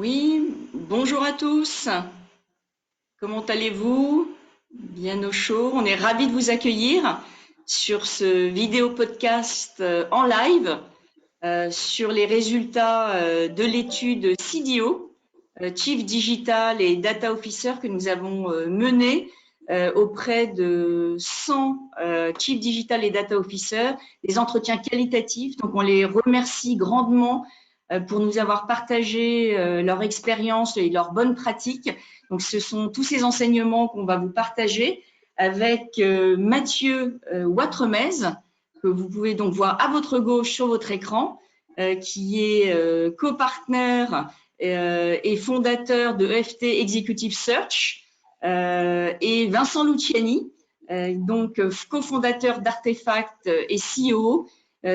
Oui, bonjour à tous. Comment allez-vous? Bien au chaud. On est ravis de vous accueillir sur ce vidéo podcast en live sur les résultats de l'étude CDO, Chief Digital et Data Officer que nous avons menée auprès de 100 Chief Digital et Data Officer, des entretiens qualitatifs. Donc on les remercie grandement pour nous avoir partagé leur expérience et leurs bonnes pratiques. Donc, ce sont tous ces enseignements qu'on va vous partager avec Mathieu Ouattremez, que vous pouvez donc voir à votre gauche sur votre écran, qui est copartner et fondateur de EFT Executive Search, et Vincent Luciani, donc cofondateur d'Artefact et CEO,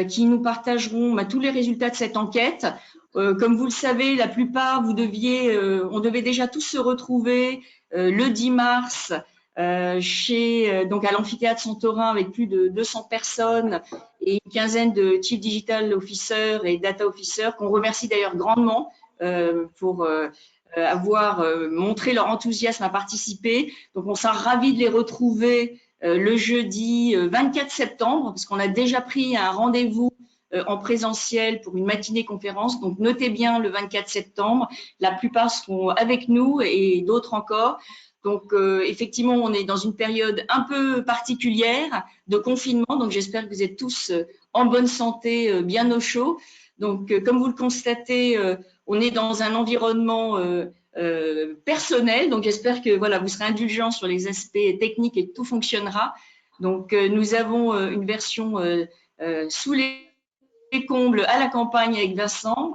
qui nous partageront tous les résultats de cette enquête. Comme vous le savez, la plupart, on devait déjà tous se retrouver le 10 mars donc à l'amphithéâtre Santorin avec plus de 200 personnes et une quinzaine de Chief Digital Officers et Data Officers qu'on remercie d'ailleurs grandement pour avoir montré leur enthousiasme à participer. Donc on sera ravis de les retrouver le jeudi 24 septembre, parce qu'on a déjà pris un rendez-vous en présentiel pour une matinée conférence. Donc, notez bien le 24 septembre. La plupart seront avec nous et d'autres encore. Donc, effectivement, on est dans une période un peu particulière de confinement. Donc, j'espère que vous êtes tous en bonne santé, bien au chaud. Donc, comme vous le constatez, on est dans un environnement personnel. Donc, j'espère que voilà, vous serez indulgents sur les aspects techniques et que tout fonctionnera. Donc, nous avons une version sous les combles à la campagne avec Vincent,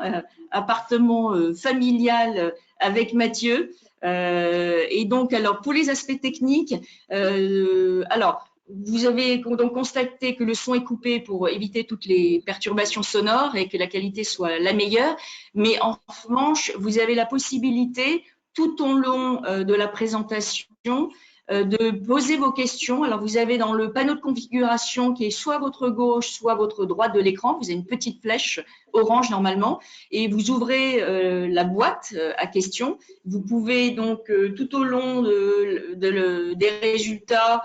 appartement familial avec Mathieu. Et donc, alors, pour les aspects techniques, alors, vous avez donc constaté que le son est coupé pour éviter toutes les perturbations sonores et que la qualité soit la meilleure. Mais en revanche, vous avez la possibilité, tout au long de la présentation, de poser vos questions. Alors, vous avez dans le panneau de configuration qui est soit à votre gauche, soit à votre droite de l'écran, vous avez une petite flèche orange normalement, et vous ouvrez la boîte à questions. Vous pouvez donc tout au long des résultats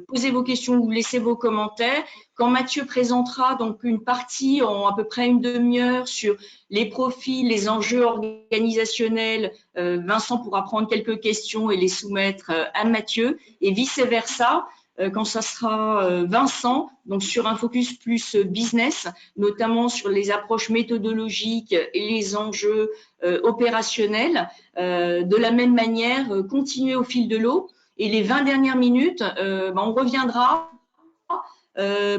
posez vos questions ou laissez vos commentaires. Quand Mathieu présentera donc une partie en à peu près une demi-heure sur les profils, les enjeux organisationnels, Vincent pourra prendre quelques questions et les soumettre à Mathieu et vice-versa. Quand ça sera Vincent, donc sur un focus plus business, notamment sur les approches méthodologiques et les enjeux opérationnels. De la même manière, continuer au fil de l'eau. Et les 20 dernières minutes, on reviendra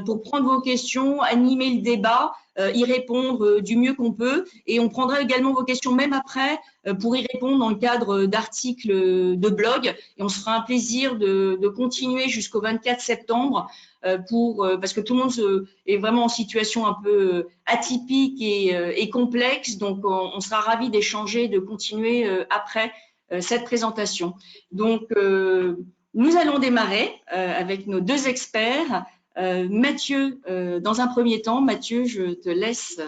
pour prendre vos questions, animer le débat, y répondre du mieux qu'on peut. Et on prendra également vos questions même après pour y répondre dans le cadre d'articles de blog. Et on se fera un plaisir de continuer jusqu'au 24 septembre parce que tout le monde est vraiment en situation un peu atypique et complexe. Donc, on sera ravis d'échanger, de continuer après cette présentation. Donc, nous allons démarrer avec nos deux experts. Mathieu, dans un premier temps, Mathieu, je te laisse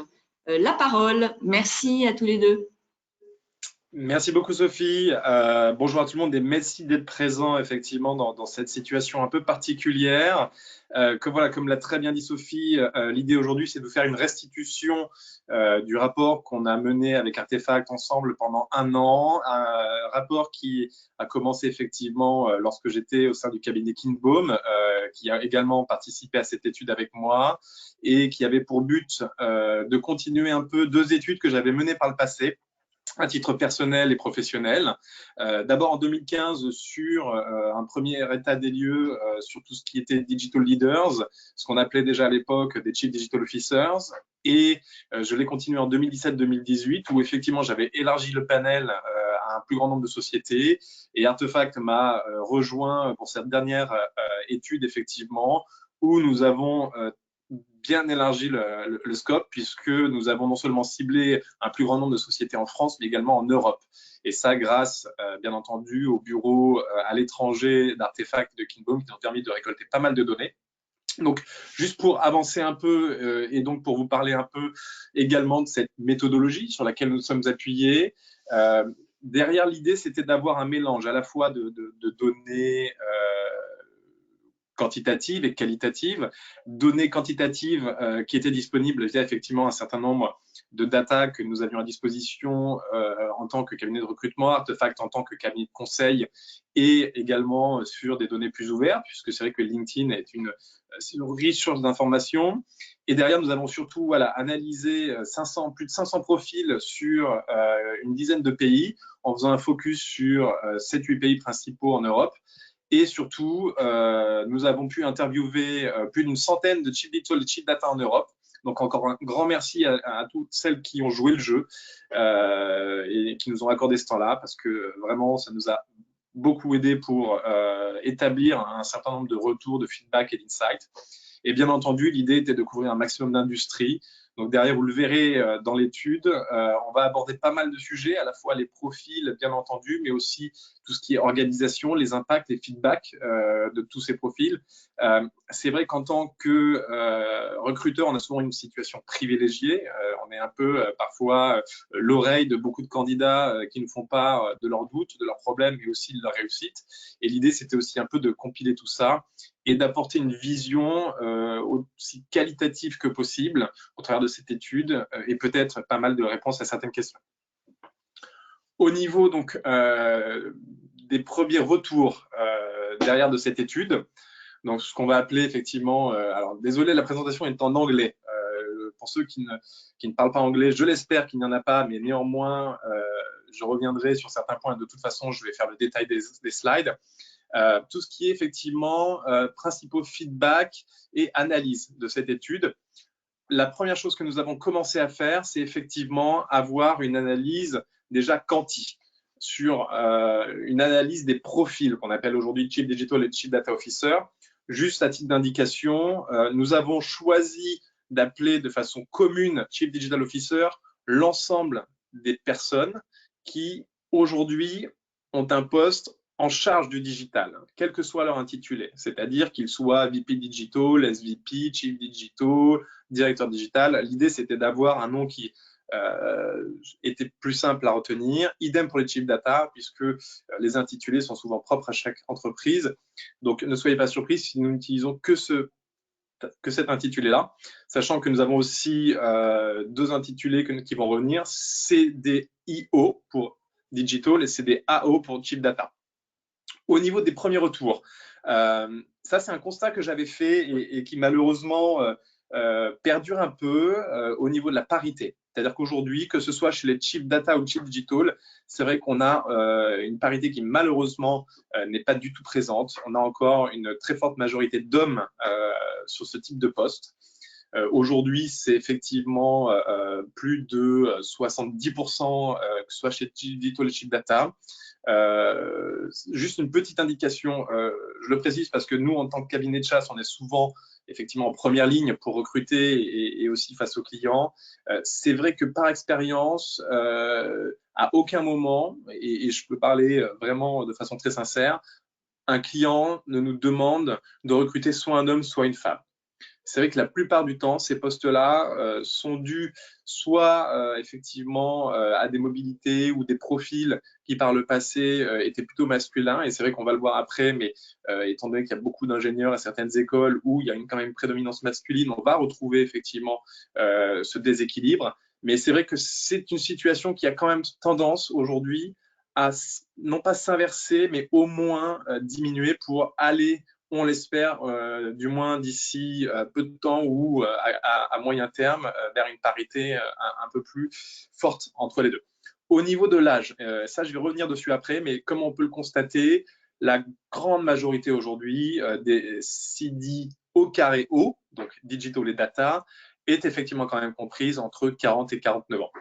la parole. Merci à tous les deux. Merci beaucoup Sophie. Bonjour à tout le monde et merci d'être présent effectivement dans cette situation un peu particulière. Comme l'a très bien dit Sophie, l'idée aujourd'hui c'est de faire une restitution du rapport qu'on a mené avec Artefact ensemble pendant un an. Un rapport qui a commencé effectivement lorsque j'étais au sein du cabinet Kienbaum, qui a également participé à cette étude avec moi et qui avait pour but de continuer un peu deux études que j'avais menées par le passé, à titre personnel et professionnel. D'abord en 2015 sur un premier état des lieux sur tout ce qui était Digital Leaders, ce qu'on appelait déjà à l'époque des Chief Digital Officers. Et je l'ai continué en 2017-2018 où effectivement j'avais élargi le panel à un plus grand nombre de sociétés et Artefact m'a rejoint pour cette dernière étude effectivement où nous avons bien élargi le scope puisque nous avons non seulement ciblé un plus grand nombre de sociétés en France, mais également en Europe. Et ça, grâce, bien entendu, aux bureaux à l'étranger d'Artefact et de Kienbaum qui nous ont permis de récolter pas mal de données. Donc, juste pour avancer un peu et donc pour vous parler un peu également de cette méthodologie sur laquelle nous sommes appuyés, derrière l'idée, c'était d'avoir un mélange à la fois de données quantitatives et qualitatives, données quantitatives qui étaient disponibles via effectivement un certain nombre de data que nous avions à disposition en tant que cabinet de recrutement, Artefact en tant que cabinet de conseil et également sur des données plus ouvertes, puisque c'est vrai que LinkedIn est une riche source d'informations. Et derrière, nous avons surtout analysé plus de 500 profils sur une dizaine de pays en faisant un focus sur 7-8 pays principaux en Europe. Et surtout, nous avons pu interviewer plus d'une centaine de Chief Digital et Chief Data en Europe. Donc encore un grand merci à toutes celles qui ont joué le jeu et qui nous ont accordé ce temps-là, parce que vraiment, ça nous a beaucoup aidé pour établir un certain nombre de retours, de feedback et d'insights. Et bien entendu, l'idée était de couvrir un maximum d'industries. Donc derrière, vous le verrez dans l'étude, on va aborder pas mal de sujets, à la fois les profils, bien entendu, mais aussi tout ce qui est organisation, les impacts, les feedbacks de tous ces profils. C'est vrai qu'en tant que recruteur, on a souvent une situation privilégiée. On est un peu parfois l'oreille de beaucoup de candidats qui ne font part de leurs doutes, de leurs problèmes, mais aussi de leur réussite. Et l'idée, c'était aussi un peu de compiler tout ça et d'apporter une vision aussi qualitative que possible au travers de cette étude et peut-être pas mal de réponses à certaines questions. Au niveau donc des premiers retours derrière de cette étude, donc ce qu'on va appeler effectivement, alors désolé, la présentation est en anglais. Pour ceux qui ne parlent pas anglais, je l'espère qu'il n'y en a pas, mais néanmoins, je reviendrai sur certains points. De toute façon, je vais faire le détail des slides. Tout ce qui est effectivement principaux feedback et analyse de cette étude. La première chose que nous avons commencé à faire, c'est effectivement avoir une analyse déjà quanti sur une analyse des profils qu'on appelle aujourd'hui Chief Digital et Chief Data Officer. Juste à titre d'indication, nous avons choisi d'appeler de façon commune Chief Digital Officer l'ensemble des personnes qui aujourd'hui ont un poste en charge du digital, quel que soit leur intitulé, c'est-à-dire qu'ils soient VP Digital, SVP, Chief Digital, directeur digital. L'idée, c'était d'avoir un nom qui était plus simple à retenir. Idem pour les Chief Data, puisque les intitulés sont souvent propres à chaque entreprise. Donc, ne soyez pas surpris si nous n'utilisons que cet intitulé-là, sachant que nous avons aussi deux intitulés qui vont revenir, CDIO pour Digital et CDAO pour Chief Data. Au niveau des premiers retours, ça c'est un constat que j'avais fait et qui malheureusement perdure un peu au niveau de la parité. C'est-à-dire qu'aujourd'hui, que ce soit chez les Chief Data ou Chief Digital, c'est vrai qu'on a une parité qui malheureusement n'est pas du tout présente. On a encore une très forte majorité d'hommes sur ce type de poste. Aujourd'hui, c'est effectivement plus de 70%, que ce soit chez Chief Digital et Chief Data. Juste une petite indication, je le précise parce que nous, en tant que cabinet de chasse, on est souvent effectivement en première ligne pour recruter et aussi face aux clients. C'est vrai que par expérience, à aucun moment, et je peux parler vraiment de façon très sincère, un client ne nous demande de recruter soit un homme, soit une femme. C'est vrai que la plupart du temps, ces postes-là sont dus soit effectivement à des mobilités ou des profils qui par le passé étaient plutôt masculins. Et c'est vrai qu'on va le voir après, mais étant donné qu'il y a beaucoup d'ingénieurs à certaines écoles où il y a quand même une prédominance masculine, on va retrouver effectivement ce déséquilibre. Mais c'est vrai que c'est une situation qui a quand même tendance aujourd'hui à non pas s'inverser, mais au moins diminuer pour aller, on l'espère, du moins d'ici peu de temps ou à moyen terme, vers une parité un peu plus forte entre les deux. Au niveau de l'âge, ça je vais revenir dessus après, mais comme on peut le constater, la grande majorité aujourd'hui des CDO, donc Digital et Data, est effectivement quand même comprise entre 40 et 49 ans.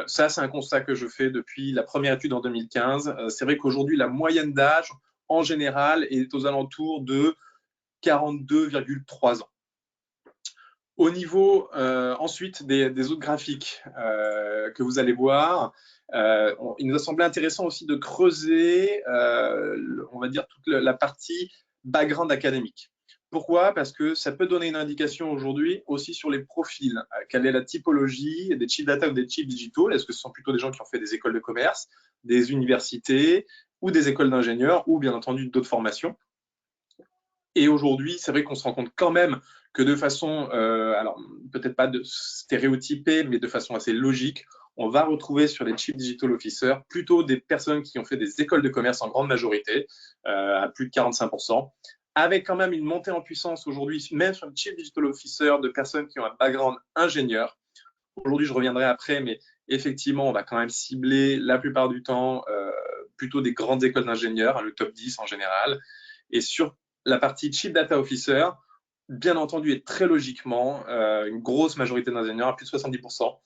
Ça, c'est un constat que je fais depuis la première étude en 2015. C'est vrai qu'aujourd'hui, la moyenne d'âge, en général, est aux alentours de 42,3 ans. Au niveau ensuite des autres graphiques que vous allez voir, il nous a semblé intéressant aussi de creuser, on va dire, toute la partie background académique. Pourquoi? Parce que ça peut donner une indication aujourd'hui aussi sur les profils. Quelle est la typologie des chief data ou des chief digital? Est-ce que ce sont plutôt des gens qui ont fait des écoles de commerce, des universités ou des écoles d'ingénieurs ou bien entendu d'autres formations? Et aujourd'hui, c'est vrai qu'on se rend compte quand même que de façon, alors peut-être pas de stéréotypée, mais de façon assez logique, on va retrouver sur les Chief Digital Officers plutôt des personnes qui ont fait des écoles de commerce en grande majorité, à plus de 45%, avec quand même une montée en puissance aujourd'hui, même sur le Chief Digital Officer, de personnes qui ont un background ingénieur. Aujourd'hui, je reviendrai après, mais effectivement, on va quand même cibler la plupart du temps plutôt des grandes écoles d'ingénieurs, le top 10 en général. Et sur la partie Chief Data Officer, bien entendu, et très logiquement, une grosse majorité d'ingénieurs, à plus de 70%,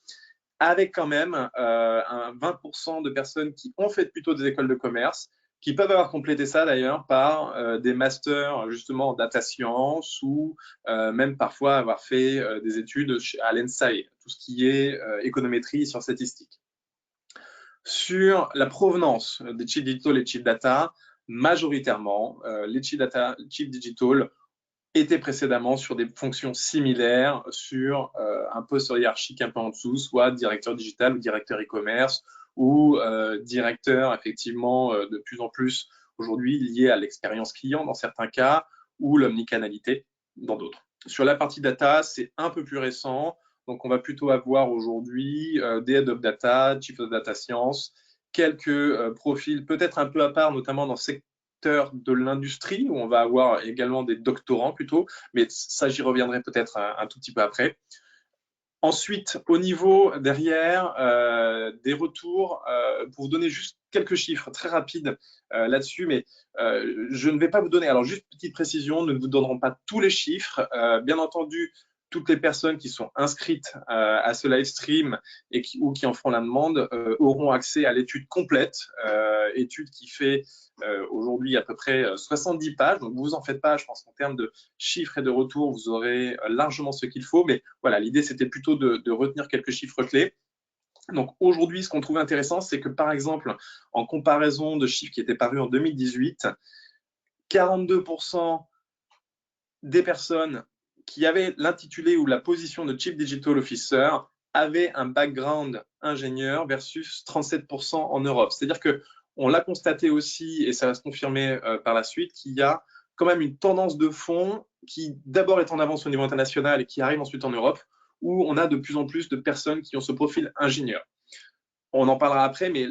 avec quand même un 20% de personnes qui ont fait plutôt des écoles de commerce, qui peuvent avoir complété ça d'ailleurs par des masters justement en data science ou même parfois avoir fait des études à l'ENSAI, tout ce qui est économétrie sur statistique. Sur la provenance des chief digital et chief data, majoritairement, les chief digital étaient précédemment sur des fonctions similaires sur un poste hiérarchique un peu en dessous, soit directeur digital ou directeur e-commerce ou directeur effectivement de plus en plus aujourd'hui lié à l'expérience client dans certains cas ou l'omnicanalité dans d'autres. Sur la partie data, c'est un peu plus récent. Donc, on va plutôt avoir aujourd'hui des Head of Data, Chief of Data Science, quelques profils peut-être un peu à part, notamment dans le secteur de l'industrie, où on va avoir également des doctorants plutôt, mais ça, j'y reviendrai peut-être un tout petit peu après. Ensuite, au niveau derrière, des retours, pour vous donner juste quelques chiffres très rapides là-dessus, mais je ne vais pas vous donner, alors juste petite précision, nous ne vous donnerons pas tous les chiffres. Bien entendu, toutes les personnes qui sont inscrites à ce live stream ou qui en feront la demande auront accès à l'étude complète, étude qui fait aujourd'hui à peu près 70 pages. Donc, vous en faites pas, je pense qu'en termes de chiffres et de retours, vous aurez largement ce qu'il faut. Mais voilà, l'idée, c'était plutôt de retenir quelques chiffres clés. Donc aujourd'hui, ce qu'on trouve intéressant, c'est que par exemple, en comparaison de chiffres qui étaient parus en 2018, 42% des personnes qui avaient l'intitulé ou la position de Chief Digital Officer avaient un background ingénieur versus 37% en Europe. C'est-à-dire que on l'a constaté aussi, et ça va se confirmer par la suite, qu'il y a quand même une tendance de fond qui d'abord est en avance au niveau international et qui arrive ensuite en Europe, où on a de plus en plus de personnes qui ont ce profil ingénieur. On en parlera après, mais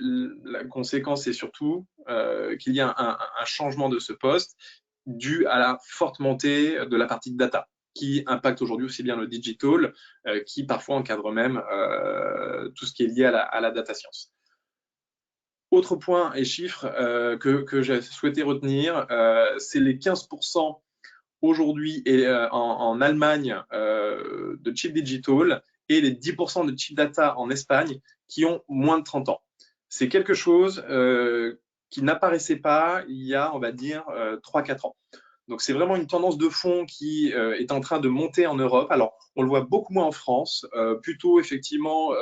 la conséquence est surtout qu'il y a un changement de ce poste dû à la forte montée de la partie de data, qui impacte aujourd'hui aussi bien le digital, qui parfois encadre même tout ce qui est lié à la data science. Autre point et chiffre que j'ai souhaité retenir, c'est les 15% aujourd'hui en Allemagne de Chief Digital et les 10% de Chief Data en Espagne qui ont moins de 30 ans. C'est quelque chose qui n'apparaissait pas il y a, on va dire, 3-4 ans. Donc, c'est vraiment une tendance de fond qui est en train de monter en Europe. Alors, on le voit beaucoup moins en France, plutôt effectivement,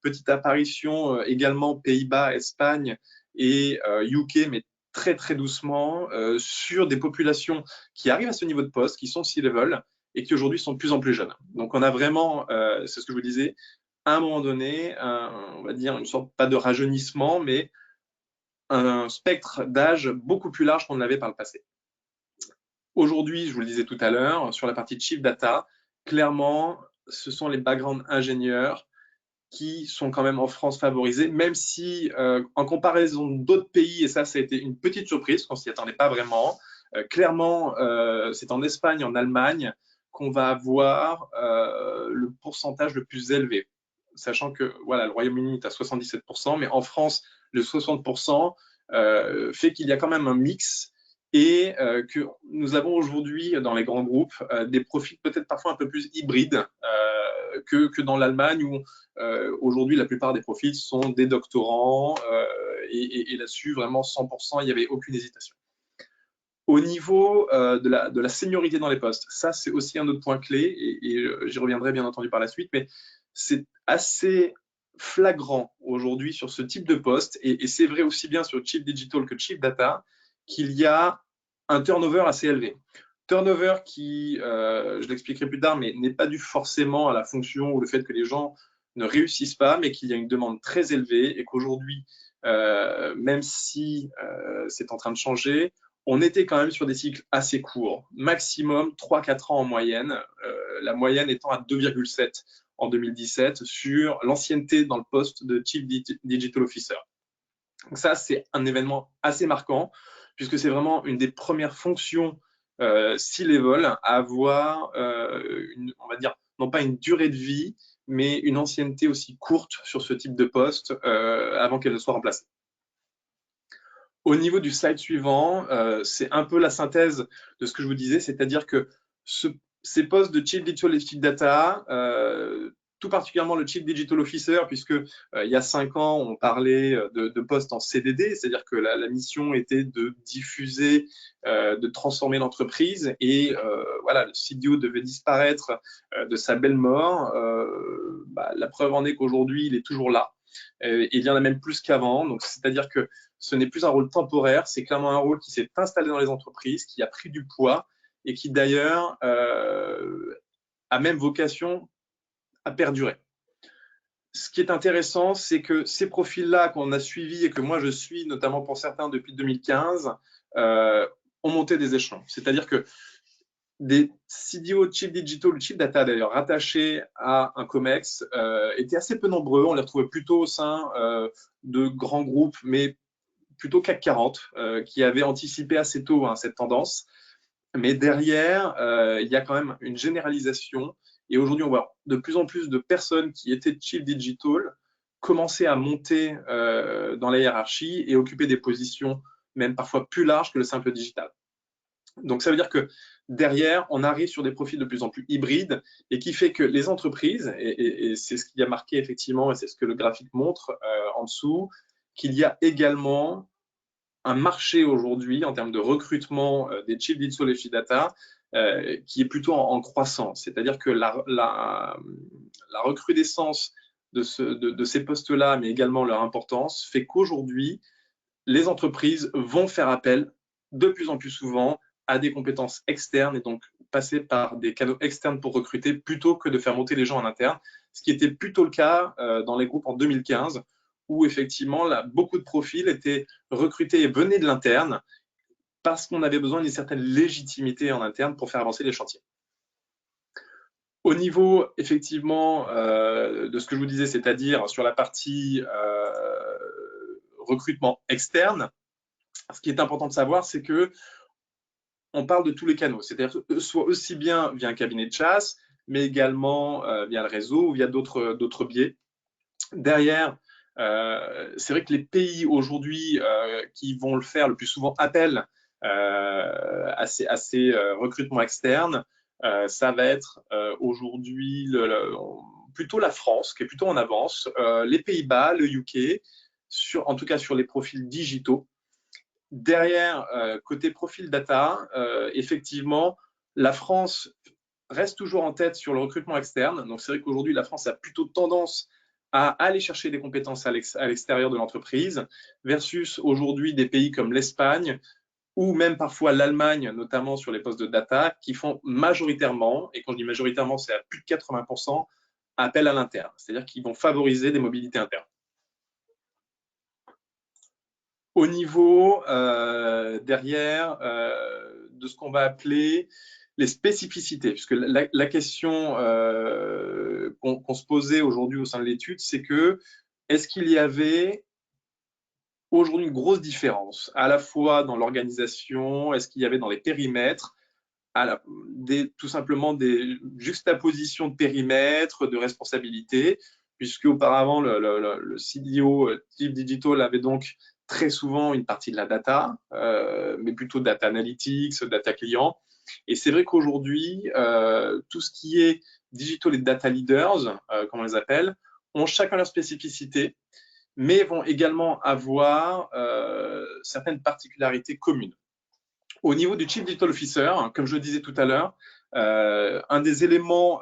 petite apparition également Pays-Bas, Espagne et UK, mais très, très doucement sur des populations qui arrivent à ce niveau de poste, qui sont C-level et qui aujourd'hui sont de plus en plus jeunes. Donc, on a vraiment, c'est ce que je vous disais, à un moment donné, on va dire une sorte, pas de rajeunissement, mais un spectre d'âge beaucoup plus large qu'on ne l'avait par le passé. Aujourd'hui, je vous le disais tout à l'heure, sur la partie Chief Data, clairement, ce sont les backgrounds ingénieurs qui sont quand même en France favorisés, même si en comparaison d'autres pays, et ça a été une petite surprise, qu'on s'y attendait pas vraiment, clairement, c'est en Espagne, en Allemagne, qu'on va avoir le pourcentage le plus élevé. Sachant que voilà, le Royaume-Uni est à 77%, mais en France, le 60% fait qu'il y a quand même un mix et que nous avons aujourd'hui dans les grands groupes des profils peut-être parfois un peu plus hybrides que dans l'Allemagne où aujourd'hui la plupart des profils sont des doctorants et là-dessus vraiment 100%, il n'y avait aucune hésitation. Au niveau de la seniorité dans les postes, ça c'est aussi un autre point clé et j'y reviendrai bien entendu par la suite, mais c'est assez flagrant aujourd'hui sur ce type de poste et c'est vrai aussi bien sur Chief Digital que Chief Data qu'il y a un turnover assez élevé. Turnover qui, je l'expliquerai plus tard, mais n'est pas dû forcément à la fonction ou le fait que les gens ne réussissent pas, mais qu'il y a une demande très élevée et qu'aujourd'hui, même si c'est en train de changer, on était quand même sur des cycles assez courts, maximum 3-4 ans en moyenne, la moyenne étant à 2,7 en 2017 sur l'ancienneté dans le poste de Chief Digital Officer. Donc ça, c'est un événement assez marquant, puisque c'est vraiment une des premières fonctions C-level à avoir, on va dire, non pas une durée de vie, mais une ancienneté aussi courte sur ce type de poste avant qu'elle ne soit remplacée. Au niveau du slide suivant, c'est un peu la synthèse de ce que je vous disais, c'est-à-dire que ces postes de Chief Digital Data, tout particulièrement le Chief Digital Officer, puisque il y a 5 ans, on parlait de postes en CDD, c'est-à-dire que la mission était de diffuser, de transformer l'entreprise, et voilà, le CDO devait disparaître de sa belle mort. La preuve en est qu'aujourd'hui, il est toujours là. Et il y en a même plus qu'avant. Donc, c'est-à-dire que ce n'est plus un rôle temporaire, c'est clairement un rôle qui s'est installé dans les entreprises, qui a pris du poids et qui d'ailleurs a même vocation à perdurer. Ce qui est intéressant, c'est que ces profils-là qu'on a suivis et que moi je suis, notamment pour certains depuis 2015, ont monté des échelons. C'est-à-dire que des CDO, Chief Digital, Chief Data d'ailleurs, rattachés à un COMEX, étaient assez peu nombreux. On les retrouvait plutôt au sein de grands groupes, mais plutôt CAC 40, qui avaient anticipé assez tôt cette tendance. Mais derrière, il y a quand même une généralisation. Et aujourd'hui, on voit de plus en plus de personnes qui étaient Chief Digital commencer à monter dans la hiérarchie et occuper des positions même parfois plus larges que le simple digital. Donc, ça veut dire que derrière, on arrive sur des profils de plus en plus hybrides et qui fait que les entreprises, et c'est ce qu'il y a marqué effectivement, et c'est ce que le graphique montre en dessous, qu'il y a également un marché aujourd'hui en termes de recrutement des Chief Digital et Chief Data qui est plutôt en croissance. C'est-à-dire que la recrudescence de ces postes-là, mais également leur importance, fait qu'aujourd'hui, les entreprises vont faire appel de plus en plus souvent à des compétences externes et donc passer par des canaux externes pour recruter plutôt que de faire monter les gens en interne, ce qui était plutôt le cas dans les groupes en 2015 où effectivement là, beaucoup de profils étaient recrutés et venaient de l'interne parce qu'on avait besoin d'une certaine légitimité en interne pour faire avancer les chantiers. Au niveau effectivement de ce que je vous disais, c'est-à-dire sur la partie recrutement externe, ce qui est important de savoir, c'est que on parle de tous les canaux, c'est-à-dire soit aussi bien via un cabinet de chasse, mais également via le réseau ou via d'autres biais. Derrière, c'est vrai que les pays aujourd'hui qui vont le faire le plus souvent appel à ces recrutements externes, ça va être aujourd'hui plutôt la France qui est plutôt en avance, les Pays-Bas, le UK, en tout cas sur les profils digitaux. Derrière, côté profil data, effectivement, la France reste toujours en tête sur le recrutement externe. Donc, c'est vrai qu'aujourd'hui, la France a plutôt tendance à aller chercher des compétences à l'extérieur de l'entreprise versus aujourd'hui des pays comme l'Espagne ou même parfois l'Allemagne, notamment sur les postes de data, qui font majoritairement, et quand je dis majoritairement, c'est à plus de 80%, appel à l'interne. C'est-à-dire qu'ils vont favoriser des mobilités internes. Au niveau derrière de ce qu'on va appeler les spécificités, puisque la question qu'on se posait aujourd'hui au sein de l'étude, c'est que est-ce qu'il y avait aujourd'hui une grosse différence à la fois dans l'organisation, est-ce qu'il y avait dans les périmètres, tout simplement des juxtapositions de périmètres, de responsabilités, puisque auparavant le CDO Chief Digital avait donc très souvent une partie de la data, mais plutôt data analytics, data client. Et c'est vrai qu'aujourd'hui, tout ce qui est digital et data leaders, comme on les appelle, ont chacun leur spécificité, mais vont également avoir certaines particularités communes. Au niveau du Chief Digital Officer, comme je le disais tout à l'heure, un des éléments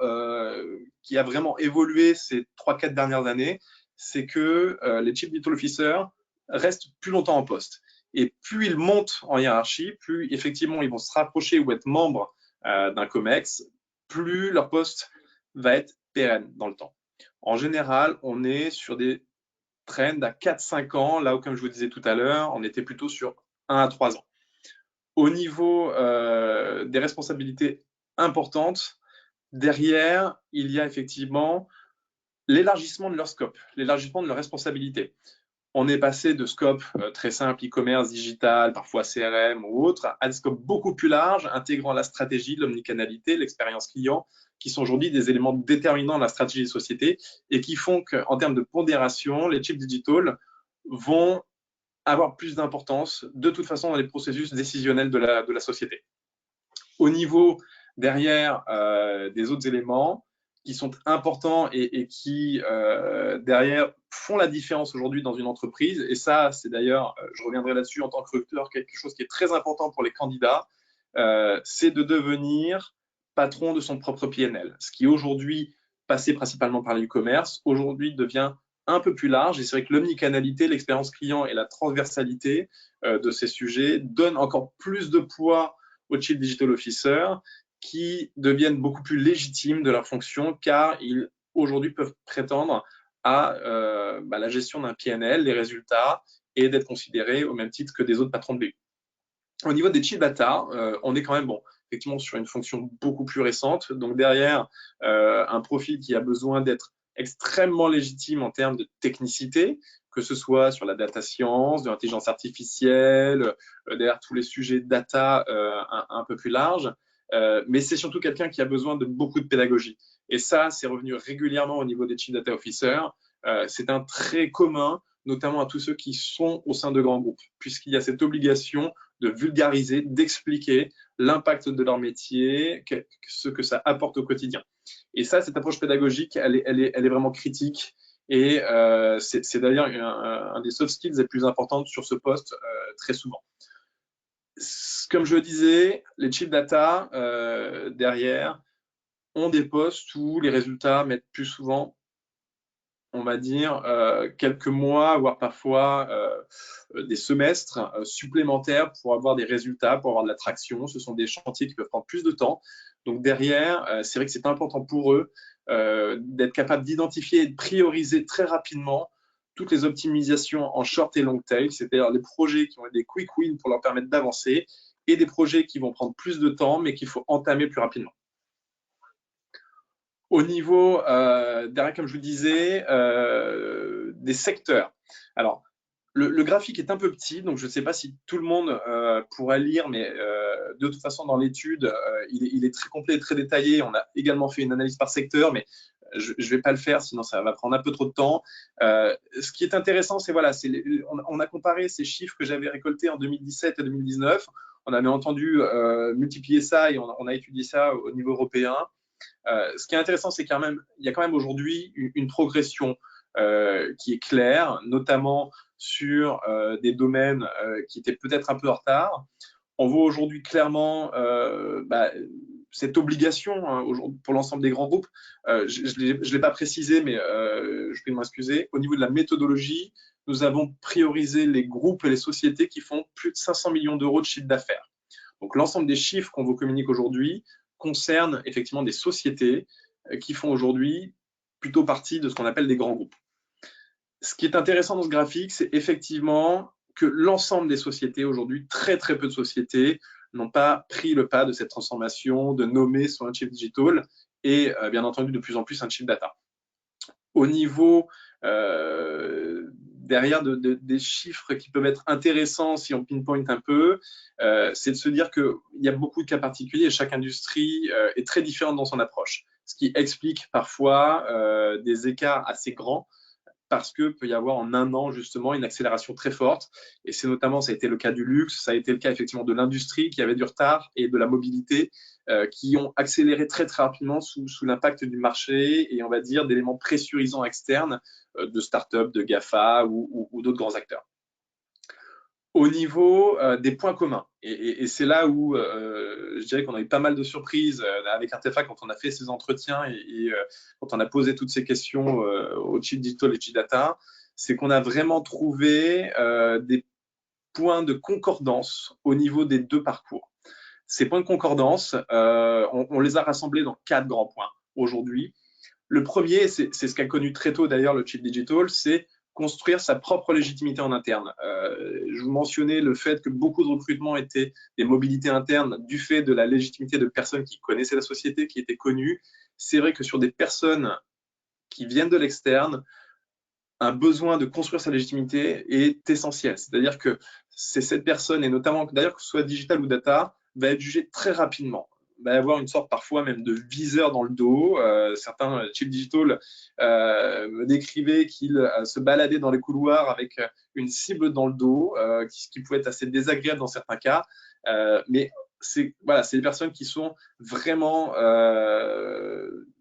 qui a vraiment évolué ces 3-4 dernières années, c'est que les Chief Digital Officers restent plus longtemps en poste. Et plus ils montent en hiérarchie, plus effectivement ils vont se rapprocher ou être membres d'un COMEX, plus leur poste va être pérenne dans le temps. En général, on est sur des trends à 4-5 ans, là où, comme je vous disais tout à l'heure, on était plutôt sur 1 à 3 ans. Au niveau des responsabilités importantes, derrière, il y a effectivement l'élargissement de leur scope, l'élargissement de leur responsabilité. On est passé de scope très simple, e-commerce, digital, parfois CRM ou autre, à des scopes beaucoup plus larges, intégrant la stratégie, l'omnicanalité, l'expérience client, qui sont aujourd'hui des éléments déterminants de la stratégie de société et qui font qu'en termes de pondération, les chiefs digital vont avoir plus d'importance de toute façon dans les processus décisionnels de la société. Au niveau derrière des autres éléments qui sont importants et qui derrière font la différence aujourd'hui dans une entreprise, et ça c'est d'ailleurs, je reviendrai là-dessus en tant que recruteur, quelque chose qui est très important pour les candidats, c'est de devenir patron de son propre PNL, ce qui aujourd'hui passait principalement par l'e-commerce, aujourd'hui devient un peu plus large, et c'est vrai que l'omnicanalité, l'expérience client et la transversalité de ces sujets donnent encore plus de poids aux Chief Digital Officers qui deviennent beaucoup plus légitimes de leur fonction car ils aujourd'hui peuvent prétendre à la gestion d'un PNL, les résultats et d'être considérés au même titre que des autres patrons de BU. Au niveau des Chief Data, on est quand même effectivement sur une fonction beaucoup plus récente. Donc derrière, un profil qui a besoin d'être extrêmement légitime en termes de technicité, que ce soit sur la data science, de l'intelligence artificielle, derrière tous les sujets de data un peu plus larges. Mais c'est surtout quelqu'un qui a besoin de beaucoup de pédagogie. Et ça, c'est revenu régulièrement au niveau des Chief Data Officers. C'est un trait commun, notamment à tous ceux qui sont au sein de grands groupes, puisqu'il y a cette obligation de vulgariser, d'expliquer l'impact de leur métier, ce que ça apporte au quotidien. Et ça, cette approche pédagogique, elle est vraiment critique. Et c'est d'ailleurs un des soft skills les plus importantes sur ce poste très souvent. Comme je le disais, les chief data derrière ont des postes où les résultats mettent plus souvent, on va dire, quelques mois, voire parfois des semestres supplémentaires pour avoir des résultats, pour avoir de l'attraction. Ce sont des chantiers qui peuvent prendre plus de temps. Donc derrière, c'est vrai que c'est important pour eux d'être capable d'identifier et de prioriser très rapidement toutes les optimisations en short et long tail, c'est-à-dire les projets qui ont des quick wins pour leur permettre d'avancer et des projets qui vont prendre plus de temps mais qu'il faut entamer plus rapidement. Au niveau, derrière, comme je vous disais, des secteurs. Alors, le graphique est un peu petit, donc je ne sais pas si tout le monde pourra lire, mais de toute façon, dans l'étude, il est très complet et très détaillé. On a également fait une analyse par secteur, mais je ne vais pas le faire, sinon ça va prendre un peu trop de temps. Ce qui est intéressant, c'est voilà, on a comparé ces chiffres que j'avais récoltés en 2017 et 2019. On avait entendu multiplier ça et on a étudié ça au niveau européen. Ce qui est intéressant, c'est qu'il y a quand même aujourd'hui une progression qui est claire, notamment sur des domaines qui étaient peut-être un peu en retard. On voit aujourd'hui clairement cette obligation pour l'ensemble des grands groupes. Je ne l'ai pas précisé, mais je prie de m'excuser. Au niveau de la méthodologie, nous avons priorisé les groupes et les sociétés qui font plus de 500 millions d'euros de chiffre d'affaires. Donc l'ensemble des chiffres qu'on vous communique aujourd'hui concernent effectivement des sociétés qui font aujourd'hui plutôt partie de ce qu'on appelle des grands groupes. Ce qui est intéressant dans ce graphique, c'est effectivement que l'ensemble des sociétés aujourd'hui, très très peu de sociétés, n'ont pas pris le pas de cette transformation, de nommer son un chief digital et bien entendu de plus en plus un chief data. Au niveau derrière des chiffres qui peuvent être intéressants si on pinpoint un peu, c'est de se dire qu'il y a beaucoup de cas particuliers et chaque industrie est très différente dans son approche, ce qui explique parfois des écarts assez grands parce que peut y avoir en un an justement une accélération très forte. Et c'est notamment, ça a été le cas du luxe, ça a été le cas effectivement de l'industrie qui avait du retard et de la mobilité qui ont accéléré très très rapidement sous l'impact du marché et on va dire d'éléments pressurisants externes de start-up, de GAFA ou d'autres grands acteurs. Au niveau des points communs, et c'est là où je dirais qu'on a eu pas mal de surprises avec Artefact quand on a fait ces entretiens et quand on a posé toutes ces questions au Chief Digital et Chief Data, c'est qu'on a vraiment trouvé des points de concordance au niveau des deux parcours. Ces points de concordance, on les a rassemblés dans 4 grands points aujourd'hui. Le premier, c'est ce qu'a connu très tôt d'ailleurs le Chief Digital, c'est construire sa propre légitimité en interne. Je vous mentionnais le fait que beaucoup de recrutements étaient des mobilités internes du fait de la légitimité de personnes qui connaissaient la société, qui étaient connues. C'est vrai que sur des personnes qui viennent de l'externe, un besoin de construire sa légitimité est essentiel. C'est-à-dire que c'est cette personne, et notamment d'ailleurs que ce soit digital ou data, va être jugée très rapidement. Va y avoir une sorte parfois même de viseur dans le dos. Certains chief digital me décrivaient qu'ils se baladaient dans les couloirs avec une cible dans le dos, qui pouvait être assez désagréable dans certains cas. Mais c'est des personnes qui sont vraiment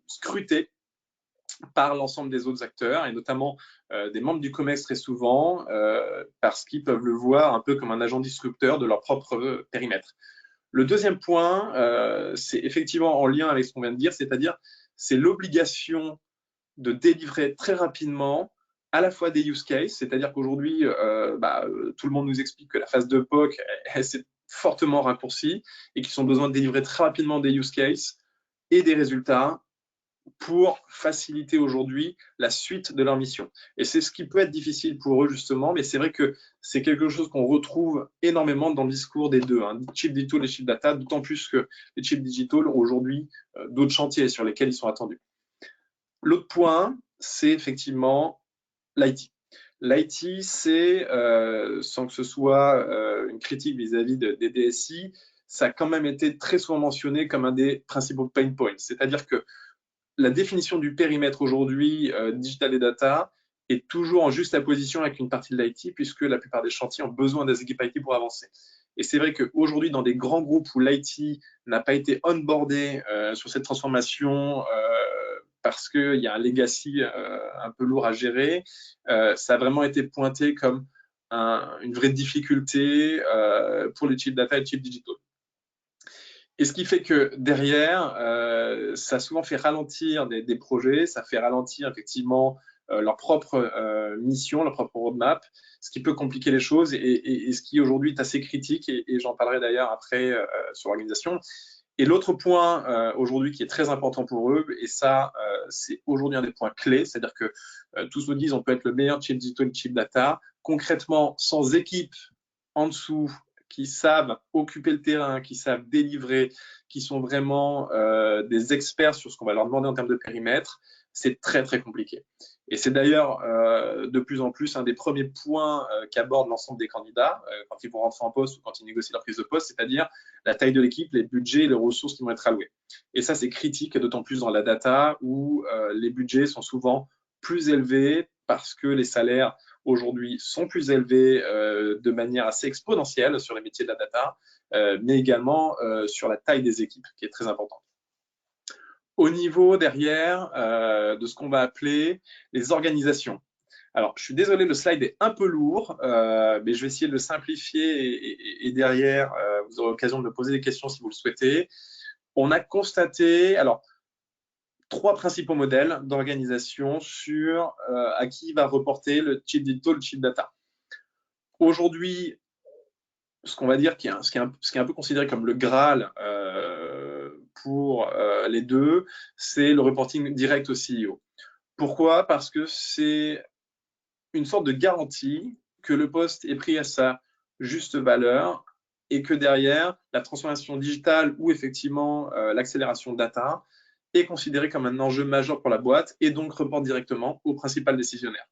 scrutées par l'ensemble des autres acteurs, et notamment des membres du COMEX très souvent, parce qu'ils peuvent le voir un peu comme un agent disrupteur de leur propre périmètre. Le deuxième point, c'est effectivement en lien avec ce qu'on vient de dire, c'est-à-dire c'est l'obligation de délivrer très rapidement à la fois des use cases, c'est-à-dire qu'aujourd'hui, tout le monde nous explique que la phase de POC, elle s'est fortement raccourcie et qu'ils ont besoin de délivrer très rapidement des use cases et des résultats pour faciliter aujourd'hui la suite de leur mission. Et c'est ce qui peut être difficile pour eux justement, mais c'est vrai que c'est quelque chose qu'on retrouve énormément dans le discours des deux, Chief Digital et Chief Data, d'autant plus que les Chief Digital ont aujourd'hui d'autres chantiers sur lesquels ils sont attendus. L'autre point, c'est effectivement l'IT. L'IT, c'est, sans que ce soit une critique vis-à-vis des DSI, ça a quand même été très souvent mentionné comme un des principaux pain points. C'est-à-dire que la définition du périmètre aujourd'hui, digital et data, est toujours en juxtaposition avec une partie de l'IT, puisque la plupart des chantiers ont besoin des équipes IT pour avancer. Et c'est vrai qu'aujourd'hui, dans des grands groupes où l'IT n'a pas été onboardé sur cette transformation, parce qu'il y a un legacy un peu lourd à gérer, ça a vraiment été pointé comme une vraie difficulté pour les chief data et les chief digital. Et ce qui fait que derrière, ça a souvent fait ralentir des projets, ça fait ralentir effectivement leur propre mission, leur propre roadmap, ce qui peut compliquer les choses et ce qui aujourd'hui est assez critique, et j'en parlerai d'ailleurs après sur l'organisation. Et l'autre point aujourd'hui qui est très important pour eux, et ça, c'est aujourd'hui un des points clés, c'est-à-dire que tous nous disent on peut être le meilleur chief digital, chief data. Concrètement, sans équipe en dessous qui savent occuper le terrain, qui savent délivrer, qui sont vraiment des experts sur ce qu'on va leur demander en termes de périmètre, c'est très, très compliqué. Et c'est d'ailleurs de plus en plus un des premiers points qu'abordent l'ensemble des candidats quand ils vont rentrer en poste ou quand ils négocient leur prise de poste, c'est-à-dire la taille de l'équipe, les budgets et les ressources qui vont être allouées. Et ça, c'est critique, d'autant plus dans la data où les budgets sont souvent plus élevés parce que les salaires aujourd'hui sont plus élevés de manière assez exponentielle sur les métiers de la data, mais également sur la taille des équipes, qui est très importante. Au niveau derrière de ce qu'on va appeler les organisations. Alors, je suis désolé, le slide est un peu lourd, mais je vais essayer de le simplifier et derrière, vous aurez l'occasion de me poser des questions si vous le souhaitez. On a constaté, alors, 3 principaux modèles d'organisation sur à qui va reporter le chief digital, le chief data. Aujourd'hui, ce qu'on va dire ce qui est un peu considéré comme le Graal pour les deux, c'est le reporting direct au CEO. Pourquoi? Parce que c'est une sorte de garantie que le poste est pris à sa juste valeur et que derrière, la transformation digitale ou effectivement l'accélération data est considérée comme un enjeu majeur pour la boîte et donc reporte directement au principal décisionnaire.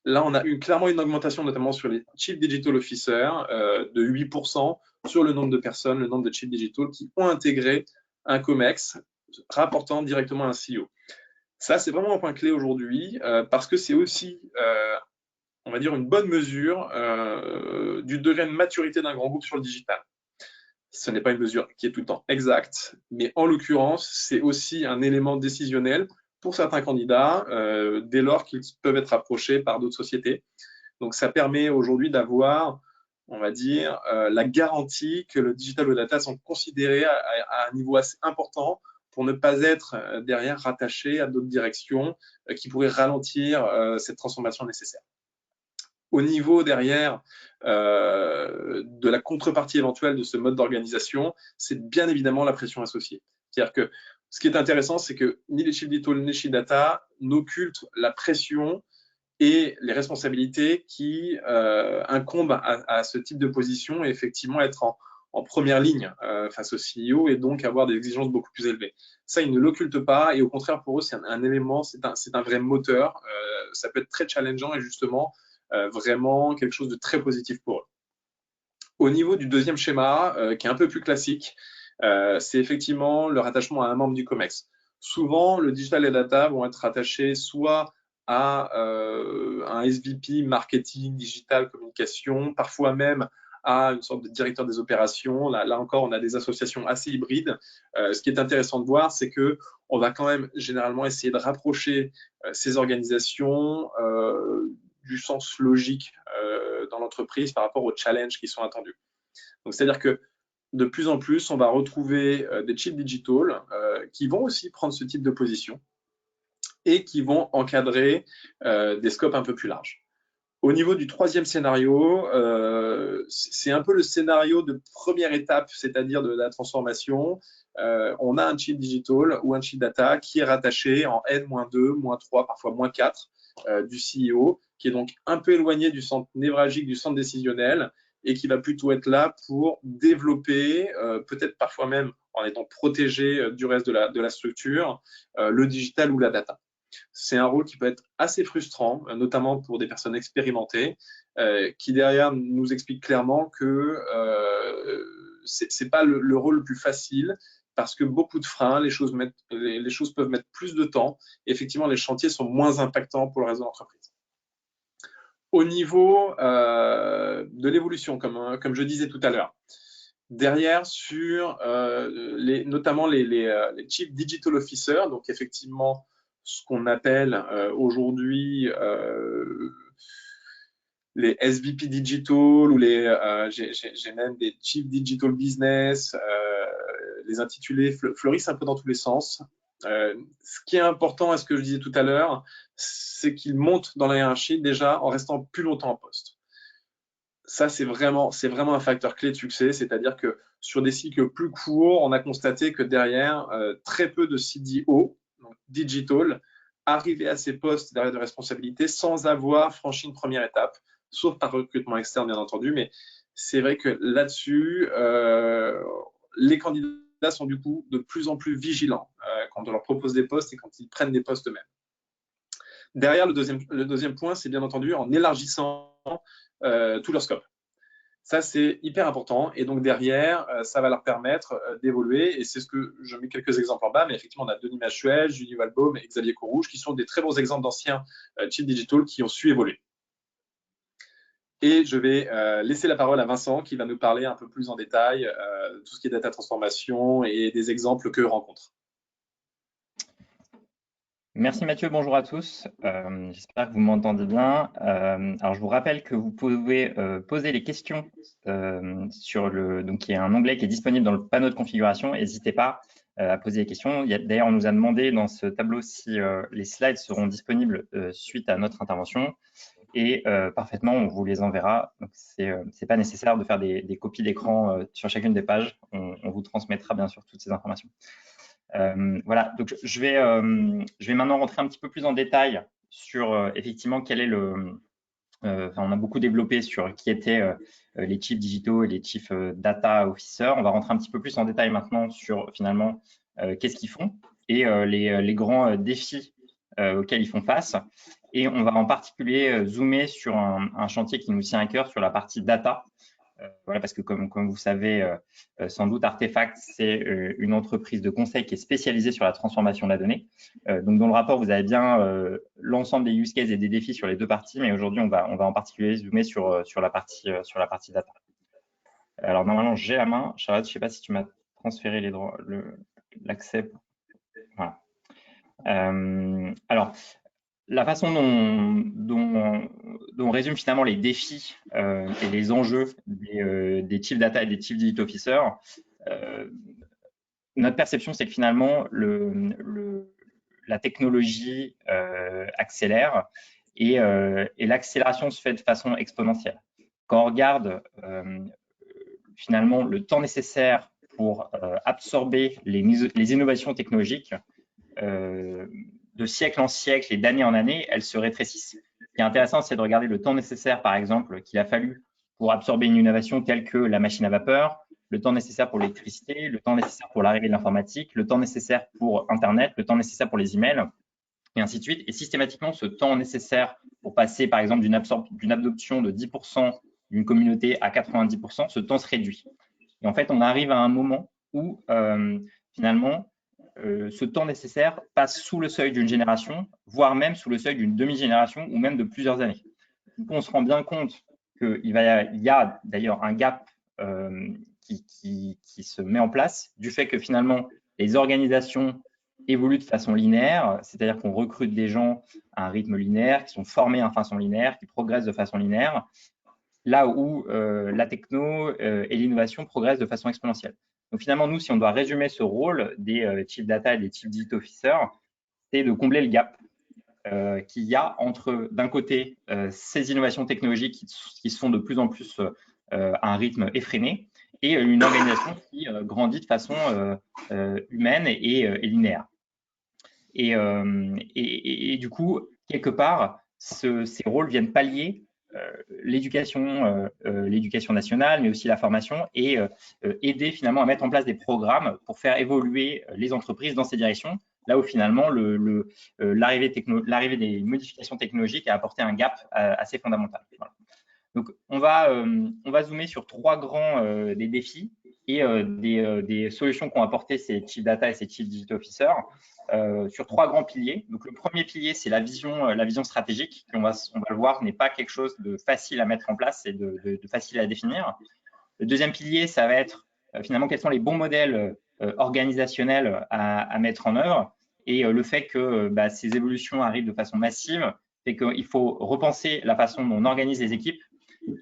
Là, on a eu clairement une augmentation, notamment sur les Chief Digital Officers, de 8% sur le nombre de personnes, le nombre de Chief Digital qui ont intégré un COMEX rapportant directement à un CEO. Ça, c'est vraiment un point clé aujourd'hui parce que c'est aussi, on va dire, une bonne mesure du degré de maturité d'un grand groupe sur le digital. Ce n'est pas une mesure qui est tout le temps exacte, mais en l'occurrence, c'est aussi un élément décisionnel pour certains candidats dès lors qu'ils peuvent être approchés par d'autres sociétés. Donc, ça permet aujourd'hui d'avoir, on va dire, la garantie que le digital ou le data sont considérés à un niveau assez important pour ne pas être derrière rattaché à d'autres directions qui pourraient ralentir cette transformation nécessaire. Au niveau derrière de la contrepartie éventuelle de ce mode d'organisation, c'est bien évidemment la pression associée. C'est-à-dire que ce qui est intéressant, c'est que ni les Chief Digital ni les Chief Data n'occultent la pression et les responsabilités qui incombent à ce type de position et effectivement être en première ligne face au CEO et donc avoir des exigences beaucoup plus élevées. Ça, ils ne l'occultent pas et au contraire, pour eux, c'est un élément, c'est un vrai moteur. Ça peut être très challengeant et justement vraiment quelque chose de très positif pour eux. Au niveau du deuxième schéma, qui est un peu plus classique, c'est effectivement le rattachement à un membre du COMEX. Souvent, le digital et data vont être rattachés soit à un SVP marketing, digital, communication, parfois même à une sorte de directeur des opérations. Là encore, on a des associations assez hybrides. Ce qui est intéressant de voir, c'est que on va quand même généralement essayer de rapprocher ces organisations du sens logique dans l'entreprise par rapport aux challenges qui sont attendus. Donc, c'est-à-dire que de plus en plus, on va retrouver des chiefs digital qui vont aussi prendre ce type de position et qui vont encadrer des scopes un peu plus larges. Au niveau du troisième scénario, c'est un peu le scénario de première étape, c'est-à-dire de la transformation. On a un chief digital ou un chief data qui est rattaché en N-2, -3, parfois -4 du CEO, qui est donc un peu éloigné du centre névralgique, du centre décisionnel, et qui va plutôt être là pour développer, peut-être parfois même en étant protégé du reste de la structure, le digital ou la data. C'est un rôle qui peut être assez frustrant, notamment pour des personnes expérimentées, qui derrière nous expliquent clairement que c'est pas le rôle le plus facile parce que beaucoup de freins, les choses peuvent mettre plus de temps. Et effectivement, les chantiers sont moins impactants pour le reste de l'entreprise. Au niveau de l'évolution, comme je disais tout à l'heure, derrière sur notamment les Chief Digital Officers, donc effectivement ce qu'on appelle aujourd'hui les SVP Digital ou j'ai même des Chief Digital Business, les intitulés fleurissent un peu dans tous les sens. Ce qui est important, à ce que je disais tout à l'heure, c'est qu'ils montent dans la hiérarchie déjà en restant plus longtemps en poste. Ça, c'est vraiment un facteur clé de succès, c'est-à-dire que sur des cycles plus courts, on a constaté que derrière, très peu de CDO, donc digital, arrivaient à ces postes derrière de responsabilité sans avoir franchi une première étape, sauf par recrutement externe, bien entendu. Mais c'est vrai que là-dessus, les candidats sont du coup de plus en plus vigilants quand on leur propose des postes et quand ils prennent des postes eux-mêmes. Derrière, le deuxième point, c'est bien entendu en élargissant tout leur scope. Ça, c'est hyper important. Et donc, derrière, ça va leur permettre d'évoluer. Et c'est ce que je mets quelques exemples en bas. Mais effectivement, on a Denis Machuel, Julie Walbaum et Xavier Courrouge qui sont des très bons exemples d'anciens Chief Digital qui ont su évoluer. Et je vais laisser la parole à Vincent qui va nous parler un peu plus en détail de tout ce qui est data transformation et des exemples que rencontre. Merci Mathieu, bonjour à tous. J'espère que vous m'entendez bien. Alors je vous rappelle que vous pouvez poser les questions donc il y a un onglet qui est disponible dans le panneau de configuration. N'hésitez pas à poser les questions. D'ailleurs, on nous a demandé dans ce tableau si les slides seront disponibles suite à notre intervention. Et parfaitement, on vous les enverra. Donc c'est pas nécessaire de faire des copies d'écran sur chacune des pages. On vous transmettra bien sûr toutes ces informations. Voilà, donc je vais maintenant rentrer un petit peu plus en détail sur effectivement quel est on a beaucoup développé sur qui étaient les chiefs digitaux et les chiefs data officers. On va rentrer un petit peu plus en détail maintenant sur finalement qu'est-ce qu'ils font et les grands défis auxquels ils font face. Et on va en particulier zoomer sur un chantier qui nous tient à cœur sur la partie data. Voilà, parce que comme vous savez sans doute, Artefact, c'est une entreprise de conseil qui est spécialisée sur la transformation de la donnée. Donc, dans le rapport, vous avez bien l'ensemble des use cases et des défis sur les deux parties, mais aujourd'hui, on va en particulier zoomer sur la partie data. Alors, normalement, j'ai la main. Charlotte, je ne sais pas si tu m'as transféré les droits, l'accès. Voilà. Alors, la façon dont on résume finalement les défis et les enjeux des chief data et des chief digital officers, notre perception, c'est que finalement, la technologie accélère et l'accélération se fait de façon exponentielle. Quand on regarde finalement le temps nécessaire pour absorber les innovations technologiques, de siècle en siècle et d'année en année, elles se rétrécissent. Ce qui est intéressant, c'est de regarder le temps nécessaire, par exemple, qu'il a fallu pour absorber une innovation telle que la machine à vapeur, le temps nécessaire pour l'électricité, le temps nécessaire pour l'arrivée de l'informatique, le temps nécessaire pour Internet, le temps nécessaire pour les emails, et ainsi de suite. Et systématiquement, ce temps nécessaire pour passer, par exemple, d'une adoption de 10% d'une communauté à 90%, ce temps se réduit. Et en fait, on arrive à un moment où, finalement, ce temps nécessaire passe sous le seuil d'une génération, voire même sous le seuil d'une demi-génération ou même de plusieurs années. Du coup, on se rend bien compte qu'il y a d'ailleurs un gap qui se met en place du fait que finalement, les organisations évoluent de façon linéaire, c'est-à-dire qu'on recrute des gens à un rythme linéaire, qui sont formés de façon linéaire, qui progressent de façon linéaire, là où la techno et l'innovation progressent de façon exponentielle. Donc finalement, nous, si on doit résumer ce rôle des Chief Data et des Chief Digital Officers, c'est de combler le gap qu'il y a entre, d'un côté, ces innovations technologiques qui se font de plus en plus à un rythme effréné, et une organisation qui grandit de façon humaine et linéaire. Et du coup, quelque part, ces rôles viennent pallier l'éducation nationale, mais aussi la formation, et aider finalement à mettre en place des programmes pour faire évoluer les entreprises dans ces directions, là où finalement l'arrivée des modifications technologiques a apporté un gap assez fondamental. Voilà. Donc, on va zoomer sur trois grands des défis et des solutions qu'ont apporté ces Chief Data et ces Chief Digital Officers sur trois grands piliers. Donc, le premier pilier, c'est la vision stratégique, qui on va le voir, n'est pas quelque chose de facile à mettre en place et de facile à définir. Le deuxième pilier, ça va être finalement quels sont les bons modèles organisationnels à mettre en œuvre, et le fait que ces évolutions arrivent de façon massive fait qu'il faut repenser la façon dont on organise les équipes.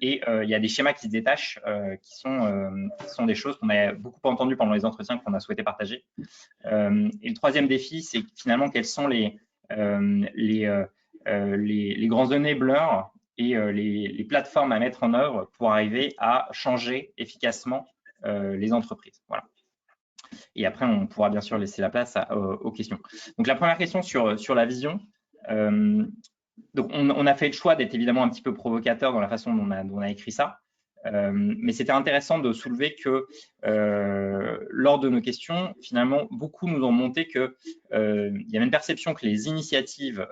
Et il y a des schémas qui se détachent, qui sont des choses qu'on a beaucoup entendues pendant les entretiens qu'on a souhaité partager. Et le troisième défi, c'est finalement quels sont les grands enablers et les plateformes à mettre en œuvre pour arriver à changer efficacement les entreprises. Voilà. Et après, on pourra bien sûr laisser la place aux questions. Donc, la première question sur la vision. Donc, on a fait le choix d'être évidemment un petit peu provocateur dans la façon dont on a écrit ça. Mais c'était intéressant de soulever que lors de nos questions, finalement, beaucoup nous ont montré qu'il y avait une perception que les initiatives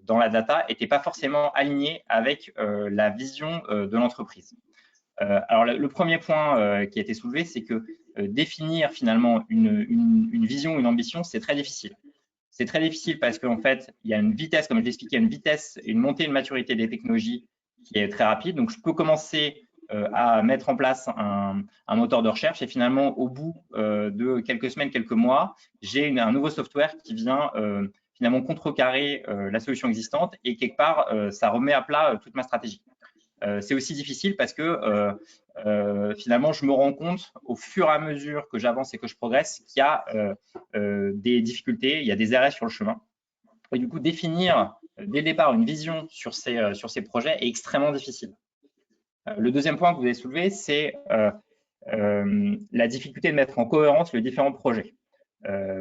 dans la data n'étaient pas forcément alignées avec la vision de l'entreprise. Alors, le premier point qui a été soulevé, c'est que définir finalement une vision, une ambition, c'est très difficile. C'est très difficile parce qu'en fait, il y a une vitesse, comme je l'expliquais, une vitesse, une montée de maturité des technologies qui est très rapide. Donc, je peux commencer à mettre en place un moteur de recherche et finalement, au bout de quelques semaines, quelques mois, j'ai un nouveau software qui vient finalement contrecarrer la solution existante et quelque part, ça remet à plat toute ma stratégie. C'est aussi difficile parce que finalement, je me rends compte au fur et à mesure que j'avance et que je progresse qu'il y a des difficultés, il y a des arrêts sur le chemin. Et du coup, définir dès le départ une vision sur ces projets est extrêmement difficile. Le deuxième point que vous avez soulevé, c'est la difficulté de mettre en cohérence les différents projets.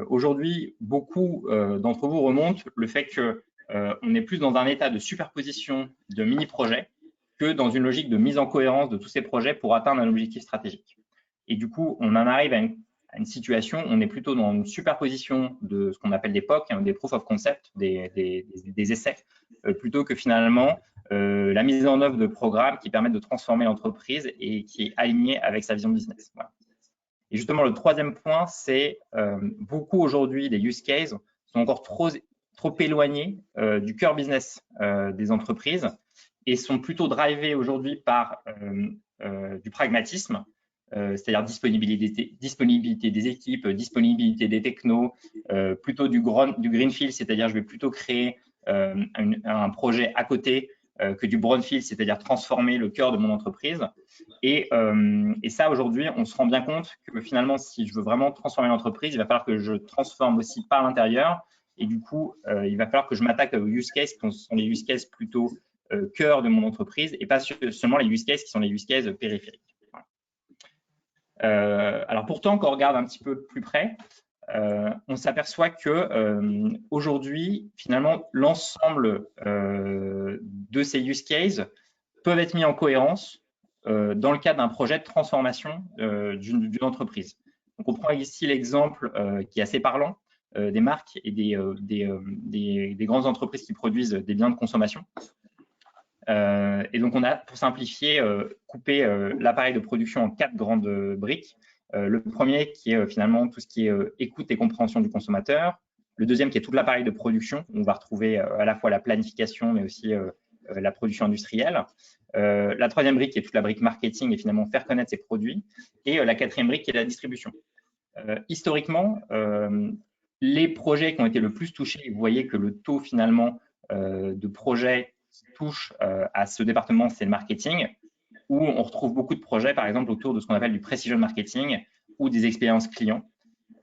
Aujourd'hui, beaucoup d'entre vous remontent le fait qu'on est plus dans un état de superposition de mini-projets que dans une logique de mise en cohérence de tous ces projets pour atteindre un objectif stratégique. Et du coup, on en arrive à une situation où on est plutôt dans une superposition de ce qu'on appelle des POC, des proof of concept, des essais, plutôt que finalement la mise en œuvre de programmes qui permettent de transformer l'entreprise et qui est alignée avec sa vision business. Voilà. Et justement, le troisième point, c'est beaucoup aujourd'hui des use cases sont encore trop éloignés du cœur business des entreprises et sont plutôt drivés aujourd'hui par du pragmatisme, c'est-à-dire disponibilité des équipes, disponibilité des technos, plutôt du greenfield, c'est-à-dire je vais plutôt créer un projet à côté que du brownfield, c'est-à-dire transformer le cœur de mon entreprise. Et ça, aujourd'hui, on se rend bien compte que finalement, si je veux vraiment transformer l'entreprise, il va falloir que je transforme aussi par l'intérieur Et du coup, il va falloir que je m'attaque aux use cases qui sont les use cases plutôt cœur de mon entreprise et pas seulement les use cases qui sont les use cases périphériques. Alors pourtant, quand on regarde un petit peu plus près, on s'aperçoit que aujourd'hui, finalement, l'ensemble de ces use cases peuvent être mis en cohérence dans le cadre d'un projet de transformation d'une entreprise. Donc, on prend ici l'exemple qui est assez parlant des marques et des grandes entreprises qui produisent des biens de consommation. Et donc, on a, pour simplifier, coupé l'appareil de production en 4 grandes briques. Le premier qui est finalement tout ce qui est écoute et compréhension du consommateur. Le deuxième qui est tout l'appareil de production. On va retrouver à la fois la planification, mais aussi la production industrielle. La troisième brique qui est toute la brique marketing et finalement faire connaître ses produits. Et la quatrième brique qui est la distribution. Historiquement, les projets qui ont été le plus touchés, vous voyez que le taux finalement de projets qui touchent à ce département, c'est le marketing, où on retrouve beaucoup de projets, par exemple, autour de ce qu'on appelle du precision marketing ou des expériences clients,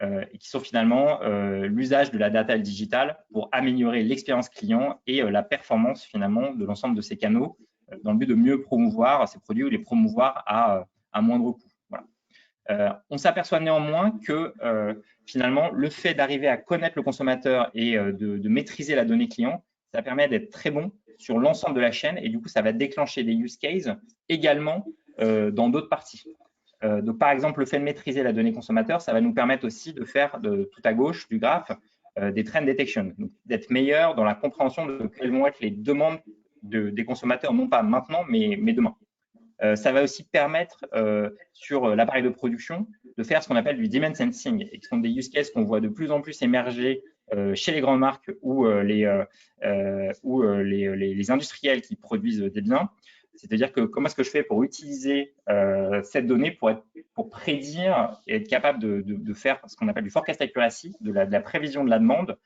et qui sont finalement l'usage de la data digitale pour améliorer l'expérience client et la performance finalement de l'ensemble de ces canaux dans le but de mieux promouvoir ces produits ou les promouvoir à moindre coût. Voilà. On s'aperçoit néanmoins que finalement, le fait d'arriver à connaître le consommateur et de maîtriser la donnée client, ça permet d'être très bon sur l'ensemble de la chaîne et du coup, ça va déclencher des use cases également dans d'autres parties. Donc, par exemple, le fait de maîtriser la donnée consommateur, ça va nous permettre aussi de faire tout à gauche du graphe des trend detection, d'être meilleur dans la compréhension de quelles vont être les demandes des consommateurs, non pas maintenant, mais demain. Ça va aussi permettre sur l'appareil de production de faire ce qu'on appelle du demand sensing, et qui sont des use cases qu'on voit de plus en plus émerger chez les grandes marques ou les industriels qui produisent des biens. C'est-à-dire que comment est-ce que je fais pour utiliser cette donnée pour prédire et être capable de faire ce qu'on appelle du forecast accuracy, de la prévision de la demande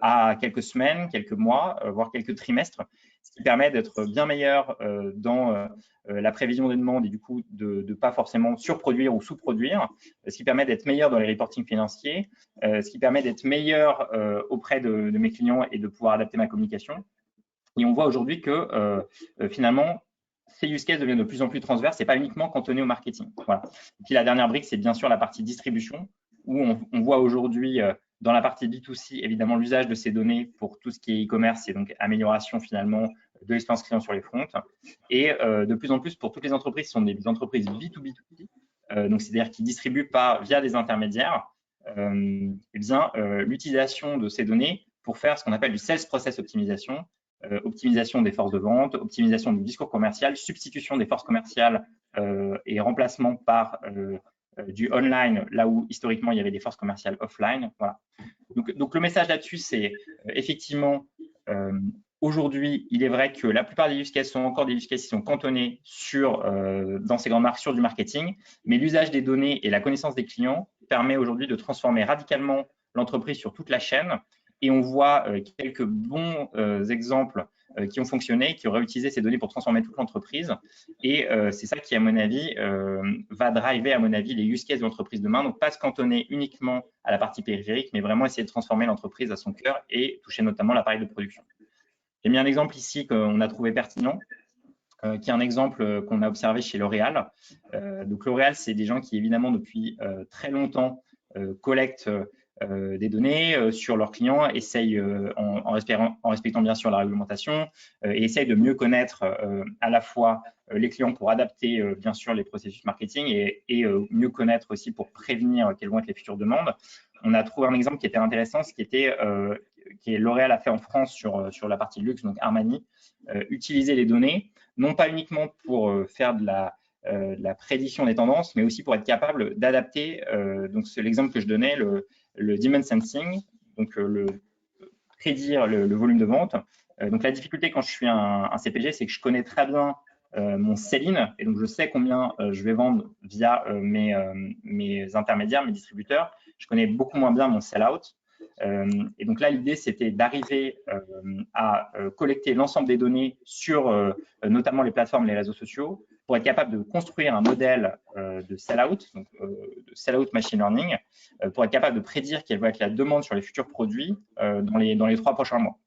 à quelques semaines, quelques mois, voire quelques trimestres, ce qui permet d'être bien meilleur dans la prévision des demandes et du coup de ne pas forcément surproduire ou sous-produire, ce qui permet d'être meilleur dans les reportings financiers, ce qui permet d'être meilleur auprès de mes clients et de pouvoir adapter ma communication. Et on voit aujourd'hui que finalement, ces use cases deviennent de plus en plus transverses et pas uniquement cantonnés au marketing. Voilà. Et puis la dernière brique, c'est bien sûr la partie distribution, où on voit aujourd'hui dans la partie B2C, évidemment, l'usage de ces données pour tout ce qui est e-commerce et donc amélioration finalement de l'expérience client sur les fronts. Et de plus en plus, pour toutes les entreprises qui sont des entreprises B2B2C, donc c'est-à-dire qui distribuent via des intermédiaires, l'utilisation de ces données pour faire ce qu'on appelle du sales process optimisation, optimisation des forces de vente, optimisation du discours commercial, substitution des forces commerciales et remplacement par du online, là où historiquement il y avait des forces commerciales offline. Voilà. Donc le message là-dessus, c'est effectivement, aujourd'hui, il est vrai que la plupart des use cases sont encore des use cases qui sont cantonnés dans ces grandes marques sur du marketing, mais l'usage des données et la connaissance des clients permet aujourd'hui de transformer radicalement l'entreprise sur toute la chaîne. Et on voit quelques bons exemples qui ont fonctionné, qui auraient utilisé ces données pour transformer toute l'entreprise. Et c'est ça qui, à mon avis, va driver, à mon avis, les use cases de l'entreprise demain. Donc, pas se cantonner uniquement à la partie périphérique, mais vraiment essayer de transformer l'entreprise à son cœur et toucher notamment l'appareil de production. J'ai mis un exemple ici qu'on a trouvé pertinent, qui est un exemple qu'on a observé chez L'Oréal. Donc, L'Oréal, c'est des gens qui, évidemment, depuis très longtemps, collectent des données sur leurs clients, essayent en respectant bien sûr la réglementation et essayent de mieux connaître à la fois les clients pour adapter bien sûr les processus marketing et mieux connaître aussi pour prévenir quelles vont être les futures demandes. On a trouvé un exemple qui était intéressant, ce qui est L'Oréal a fait en France sur la partie luxe, donc Armani, utiliser les données, non pas uniquement pour faire de la prédiction des tendances, mais aussi pour être capable d'adapter, donc c'est l'exemple que je donnais, le demand sensing, donc prédire le volume de vente. Donc la difficulté quand je suis un CPG, c'est que je connais très bien mon sell-in et donc je sais combien je vais vendre via mes intermédiaires, mes distributeurs. Je connais beaucoup moins bien mon sell-out. Et donc là, l'idée, c'était d'arriver à collecter l'ensemble des données sur notamment les plateformes, les réseaux sociaux, pour être capable de construire un modèle de sell-out, donc de sell-out machine learning, pour être capable de prédire quelle va être la demande sur les futurs produits dans les 3 prochains mois.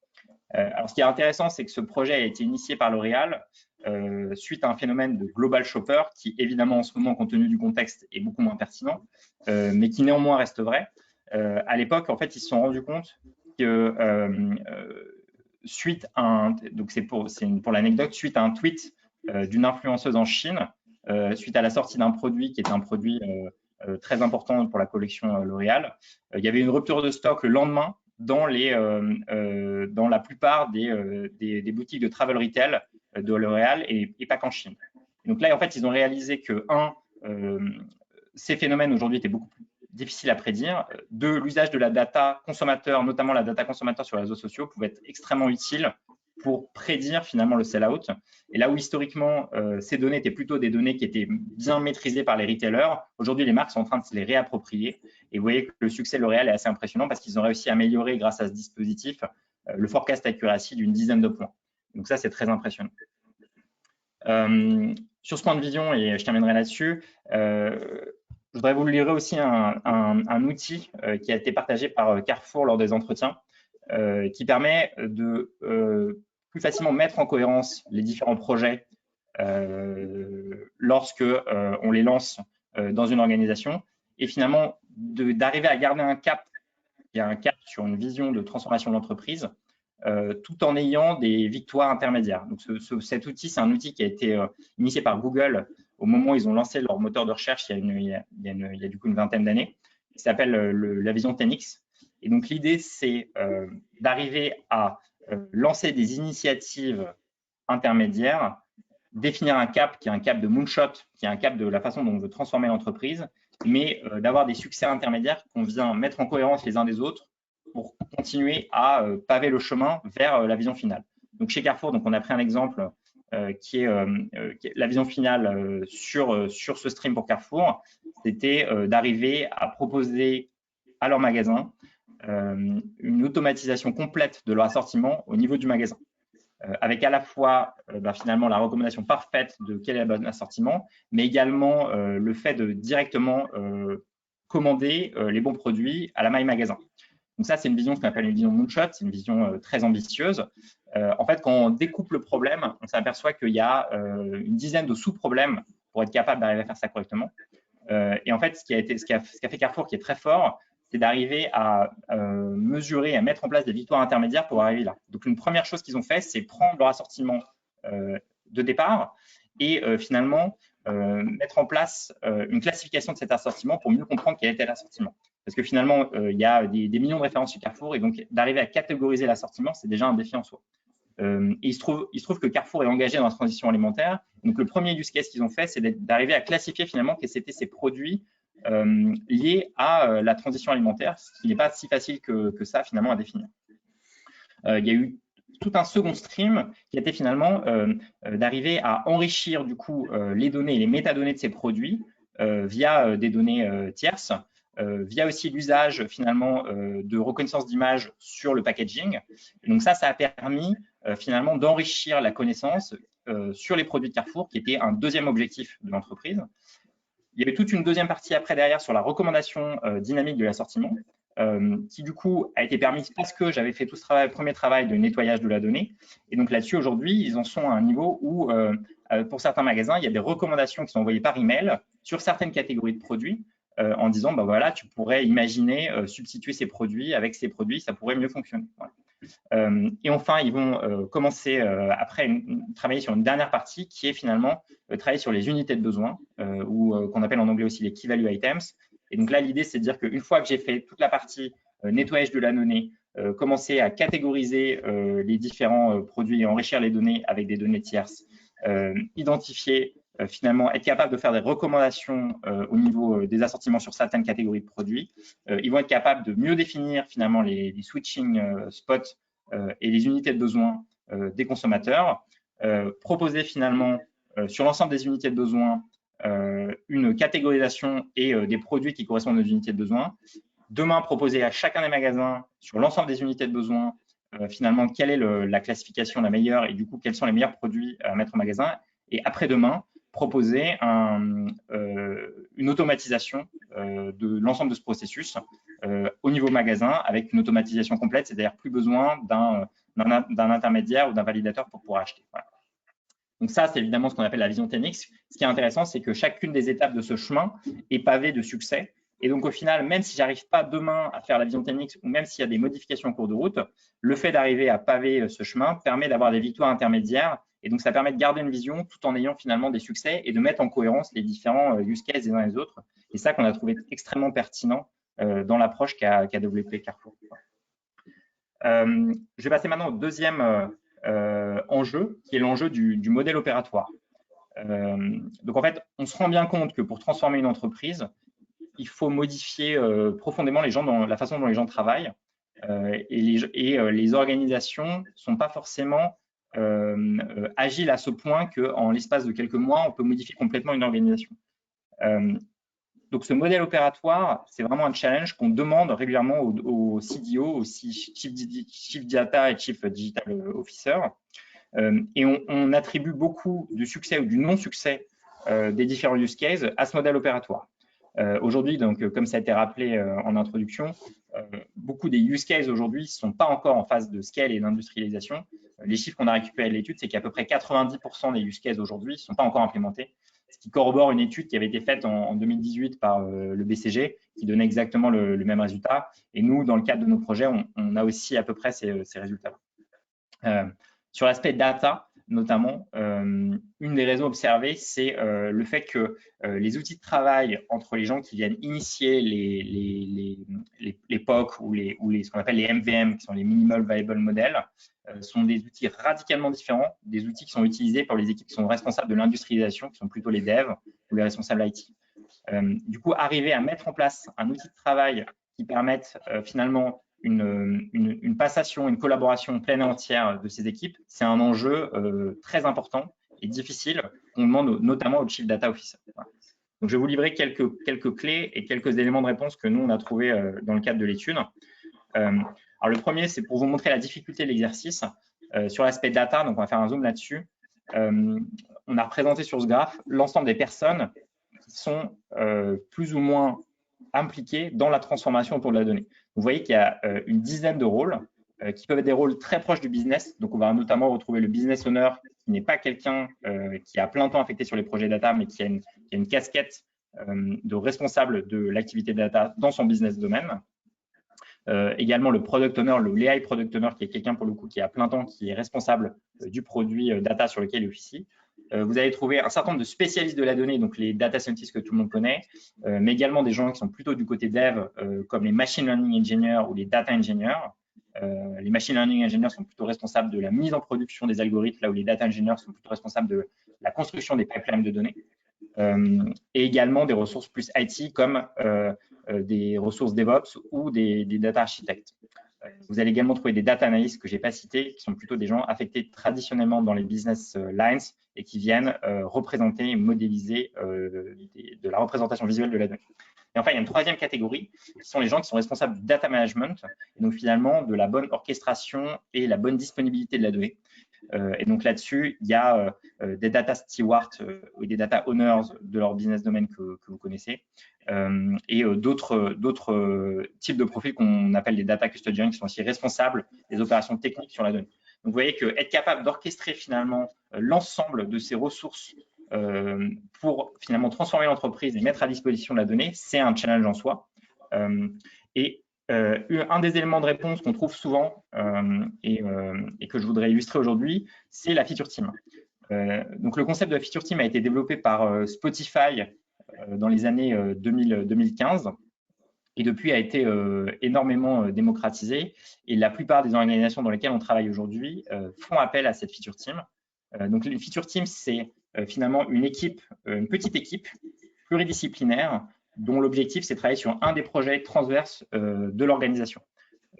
Alors, ce qui est intéressant, c'est que ce projet a été initié par L'Oréal suite à un phénomène de global shopper qui, évidemment, en ce moment, compte tenu du contexte, est beaucoup moins pertinent, mais qui néanmoins reste vrai. À l'époque, en fait, ils se sont rendus compte que suite à un, donc c'est pour l'anecdote, suite à un tweet d'une influenceuse en Chine, suite à la sortie d'un produit qui était un produit très important pour la collection L'Oréal, il y avait une rupture de stock le lendemain dans la plupart des boutiques de travel retail de L'Oréal et pas qu'en Chine. Donc là, en fait, ils ont réalisé que, ces phénomènes aujourd'hui étaient beaucoup plus difficiles à prédire. 2, l'usage de la data consommateur, notamment la data consommateur sur les réseaux sociaux, pouvait être extrêmement utile pour prédire finalement le sell-out. Et là où historiquement, ces données étaient plutôt des données qui étaient bien maîtrisées par les retailers, aujourd'hui, les marques sont en train de se les réapproprier. Et vous voyez que le succès de L'Oréal est assez impressionnant parce qu'ils ont réussi à améliorer, grâce à ce dispositif, le forecast accuracy d'une dizaine de points. Donc ça, c'est très impressionnant. Sur ce point de vision, et je terminerai là-dessus, je voudrais vous livrer aussi un outil qui a été partagé par Carrefour lors des entretiens, qui permet de plus facilement mettre en cohérence les différents projets lorsque on les lance dans une organisation, et finalement d'arriver à garder un cap, qui a un cap sur une vision de transformation de l'entreprise, tout en ayant des victoires intermédiaires. Donc cet outil, c'est un outil qui a été initié par Google au moment où ils ont lancé leur moteur de recherche il y a du coup une vingtaine d'années, qui s'appelle la vision 10X. Et donc l'idée, c'est d'arriver à lancer des initiatives intermédiaires, définir un cap qui est un cap de moonshot, qui est un cap de la façon dont on veut transformer l'entreprise, mais d'avoir des succès intermédiaires qu'on vient mettre en cohérence les uns des autres pour continuer à paver le chemin vers la vision finale. Donc chez Carrefour, donc on a pris un exemple qui est la vision finale sur ce stream pour Carrefour, c'était d'arriver à proposer à leur magasin une automatisation complète de leur assortiment au niveau du magasin, avec à la fois finalement la recommandation parfaite de quel est le bon assortiment, mais également le fait de directement commander les bons produits à la maille magasin. Donc ça, c'est une vision qu'on appelle une vision moonshot, c'est une vision très ambitieuse. En fait, quand on découpe le problème, on s'aperçoit qu'il y a une dizaine de sous-problèmes pour être capable d'arriver à faire ça correctement. Et en fait, ce qui a fait Carrefour, qui est très fort, c'est d'arriver à mesurer, à mettre en place des victoires intermédiaires pour arriver là. Donc, une première chose qu'ils ont fait, c'est prendre leur assortiment de départ et finalement mettre en place une classification de cet assortiment pour mieux comprendre quel était l'assortiment. Parce que finalement, il y a des millions de références sur Carrefour et donc d'arriver à catégoriser l'assortiment, c'est déjà un défi en soi. Et il se trouve que Carrefour est engagé dans la transition alimentaire. Donc, le premier use case qu'ils ont fait, c'est d'arriver à classifier finalement quels étaient ces produits liés à la transition alimentaire, ce qui n'est pas si facile que ça finalement à définir. Il y a eu tout un second stream qui était finalement d'arriver à enrichir du coup les données et les métadonnées de ces produits via des données tierces, via aussi l'usage finalement de reconnaissance d'image sur le packaging. Et donc ça a permis finalement d'enrichir la connaissance sur les produits de Carrefour, qui était un deuxième objectif de l'entreprise. Il y avait toute une deuxième partie après derrière sur la recommandation dynamique de l'assortiment, qui du coup a été permise parce que j'avais fait tout ce travail, premier travail de nettoyage de la donnée. Et donc là-dessus, aujourd'hui, ils en sont à un niveau où, pour certains magasins, il y a des recommandations qui sont envoyées par email sur certaines catégories de produits, en disant, bah voilà, tu pourrais imaginer substituer ces produits avec ces produits, ça pourrait mieux fonctionner. Voilà. Et enfin, ils vont commencer après travailler sur une dernière partie qui est finalement travailler sur les unités de besoin, ou qu'on appelle en anglais aussi les key value items. Et donc là, l'idée, c'est de dire qu'une fois que j'ai fait toute la partie nettoyage de la donnée, commencer à catégoriser les différents produits et enrichir les données avec des données tierces, identifier finalement être capable de faire des recommandations au niveau des assortiments sur certaines catégories de produits. Ils vont être capables de mieux définir finalement les switching spots et les unités de besoin des consommateurs, proposer finalement sur l'ensemble des unités de besoin une catégorisation et des produits qui correspondent aux unités de besoin. Demain, proposer à chacun des magasins sur l'ensemble des unités de besoin finalement quelle est la classification la meilleure et du coup quels sont les meilleurs produits à mettre au magasin. Et après-demain, proposer une automatisation de l'ensemble de ce processus au niveau magasin avec une automatisation complète, c'est-à-dire plus besoin d'un intermédiaire ou d'un validateur pour pouvoir acheter. Voilà. Donc ça, c'est évidemment ce qu'on appelle la vision 10X. Ce qui est intéressant, c'est que chacune des étapes de ce chemin est pavée de succès. Et donc, au final, même si j'arrive pas demain à faire la vision 10X ou même s'il y a des modifications en cours de route, le fait d'arriver à paver ce chemin permet d'avoir des victoires intermédiaires. Et donc, ça permet de garder une vision tout en ayant finalement des succès et de mettre en cohérence les différents use cases les uns les autres. Et ça qu'on a trouvé extrêmement pertinent dans l'approche qu'a développé Carrefour. Je vais passer maintenant au deuxième enjeu, qui est l'enjeu du modèle opératoire. Donc, en fait, on se rend bien compte que pour transformer une entreprise, il faut modifier profondément la façon dont les gens travaillent et les organisations ne sont pas forcément agiles à ce point qu'en l'espace de quelques mois, on peut modifier complètement une organisation. Donc, ce modèle opératoire, c'est vraiment un challenge qu'on demande régulièrement au CDO, au Chief Data et Chief Digital Officer. Et on attribue beaucoup du succès ou du non-succès des différents use cases à ce modèle opératoire. Aujourd'hui, donc, comme ça a été rappelé en introduction, beaucoup des use cases aujourd'hui ne sont pas encore en phase de scale et d'industrialisation. Les chiffres qu'on a récupérés de l'étude, c'est qu'à peu près 90% des use cases aujourd'hui ne sont pas encore implémentés, ce qui corrobore une étude qui avait été faite en 2018 par le BCG, qui donnait exactement le même résultat. Et nous, dans le cadre de nos projets, on a aussi à peu près ces résultats-là. Sur l'aspect data, notamment, une des raisons observées, c'est le fait que les outils de travail entre les gens qui viennent initier les POC ou ce qu'on appelle les MVM, qui sont les Minimal Viable Models, sont des outils radicalement différents, des outils qui sont utilisés par les équipes qui sont responsables de l'industrialisation, qui sont plutôt les devs ou les responsables IT. Du coup, arriver à mettre en place un outil de travail qui permette finalement une passation, une collaboration pleine et entière de ces équipes, c'est un enjeu très important et difficile qu'on demande notamment au Chief Data Officer. Voilà. Donc, je vais vous livrer quelques clés et quelques éléments de réponse que nous, on a trouvés dans le cadre de l'étude. Alors, le premier, c'est pour vous montrer la difficulté de l'exercice. Sur l'aspect data, donc on va faire un zoom là-dessus. On a représenté sur ce graphe l'ensemble des personnes qui sont plus ou moins impliquées dans la transformation autour de la donnée. Vous voyez qu'il y a une dizaine de rôles qui peuvent être des rôles très proches du business. Donc, on va notamment retrouver le business owner, qui n'est pas quelqu'un qui a plein temps affecté sur les projets data, mais qui a une casquette de responsable de l'activité data dans son business domaine. Également, le product owner, le AI product owner, qui est quelqu'un pour le coup qui a plein temps, qui est responsable du produit data sur lequel il officie. Vous allez trouver un certain nombre de spécialistes de la donnée, donc les data scientists que tout le monde connaît, mais également des gens qui sont plutôt du côté dev, comme les machine learning engineers ou les data engineers. Les machine learning engineers sont plutôt responsables de la mise en production des algorithmes, là où les data engineers sont plutôt responsables de la construction des pipelines de données. Et également des ressources plus IT comme des ressources DevOps ou des data architectes. Vous allez également trouver des data analysts que je n'ai pas cités, qui sont plutôt des gens affectés traditionnellement dans les business lines et qui viennent représenter et modéliser de la représentation visuelle de la donnée. Et enfin, il y a une troisième catégorie, qui sont les gens qui sont responsables du data management, et donc finalement de la bonne orchestration et la bonne disponibilité de la donnée. Et donc là-dessus, il y a des data stewards ou des data owners de leur business domaine que vous connaissez, et d'autres types de profils qu'on appelle les data custodians, qui sont aussi responsables des opérations techniques sur la donnée. Donc vous voyez qu'être capable d'orchestrer finalement l'ensemble de ces ressources pour finalement transformer l'entreprise et mettre à disposition de la donnée, c'est un challenge en soi. Et un des éléments de réponse qu'on trouve souvent et que je voudrais illustrer aujourd'hui, c'est la feature team. Donc, le concept de la feature team a été développé par Spotify dans les années 2015 et depuis a été énormément démocratisé. Et la plupart des organisations dans lesquelles on travaille aujourd'hui font appel à cette feature team. Donc, les feature teams, c'est finalement une petite équipe pluridisciplinaire dont l'objectif, c'est de travailler sur un des projets transverses de l'organisation.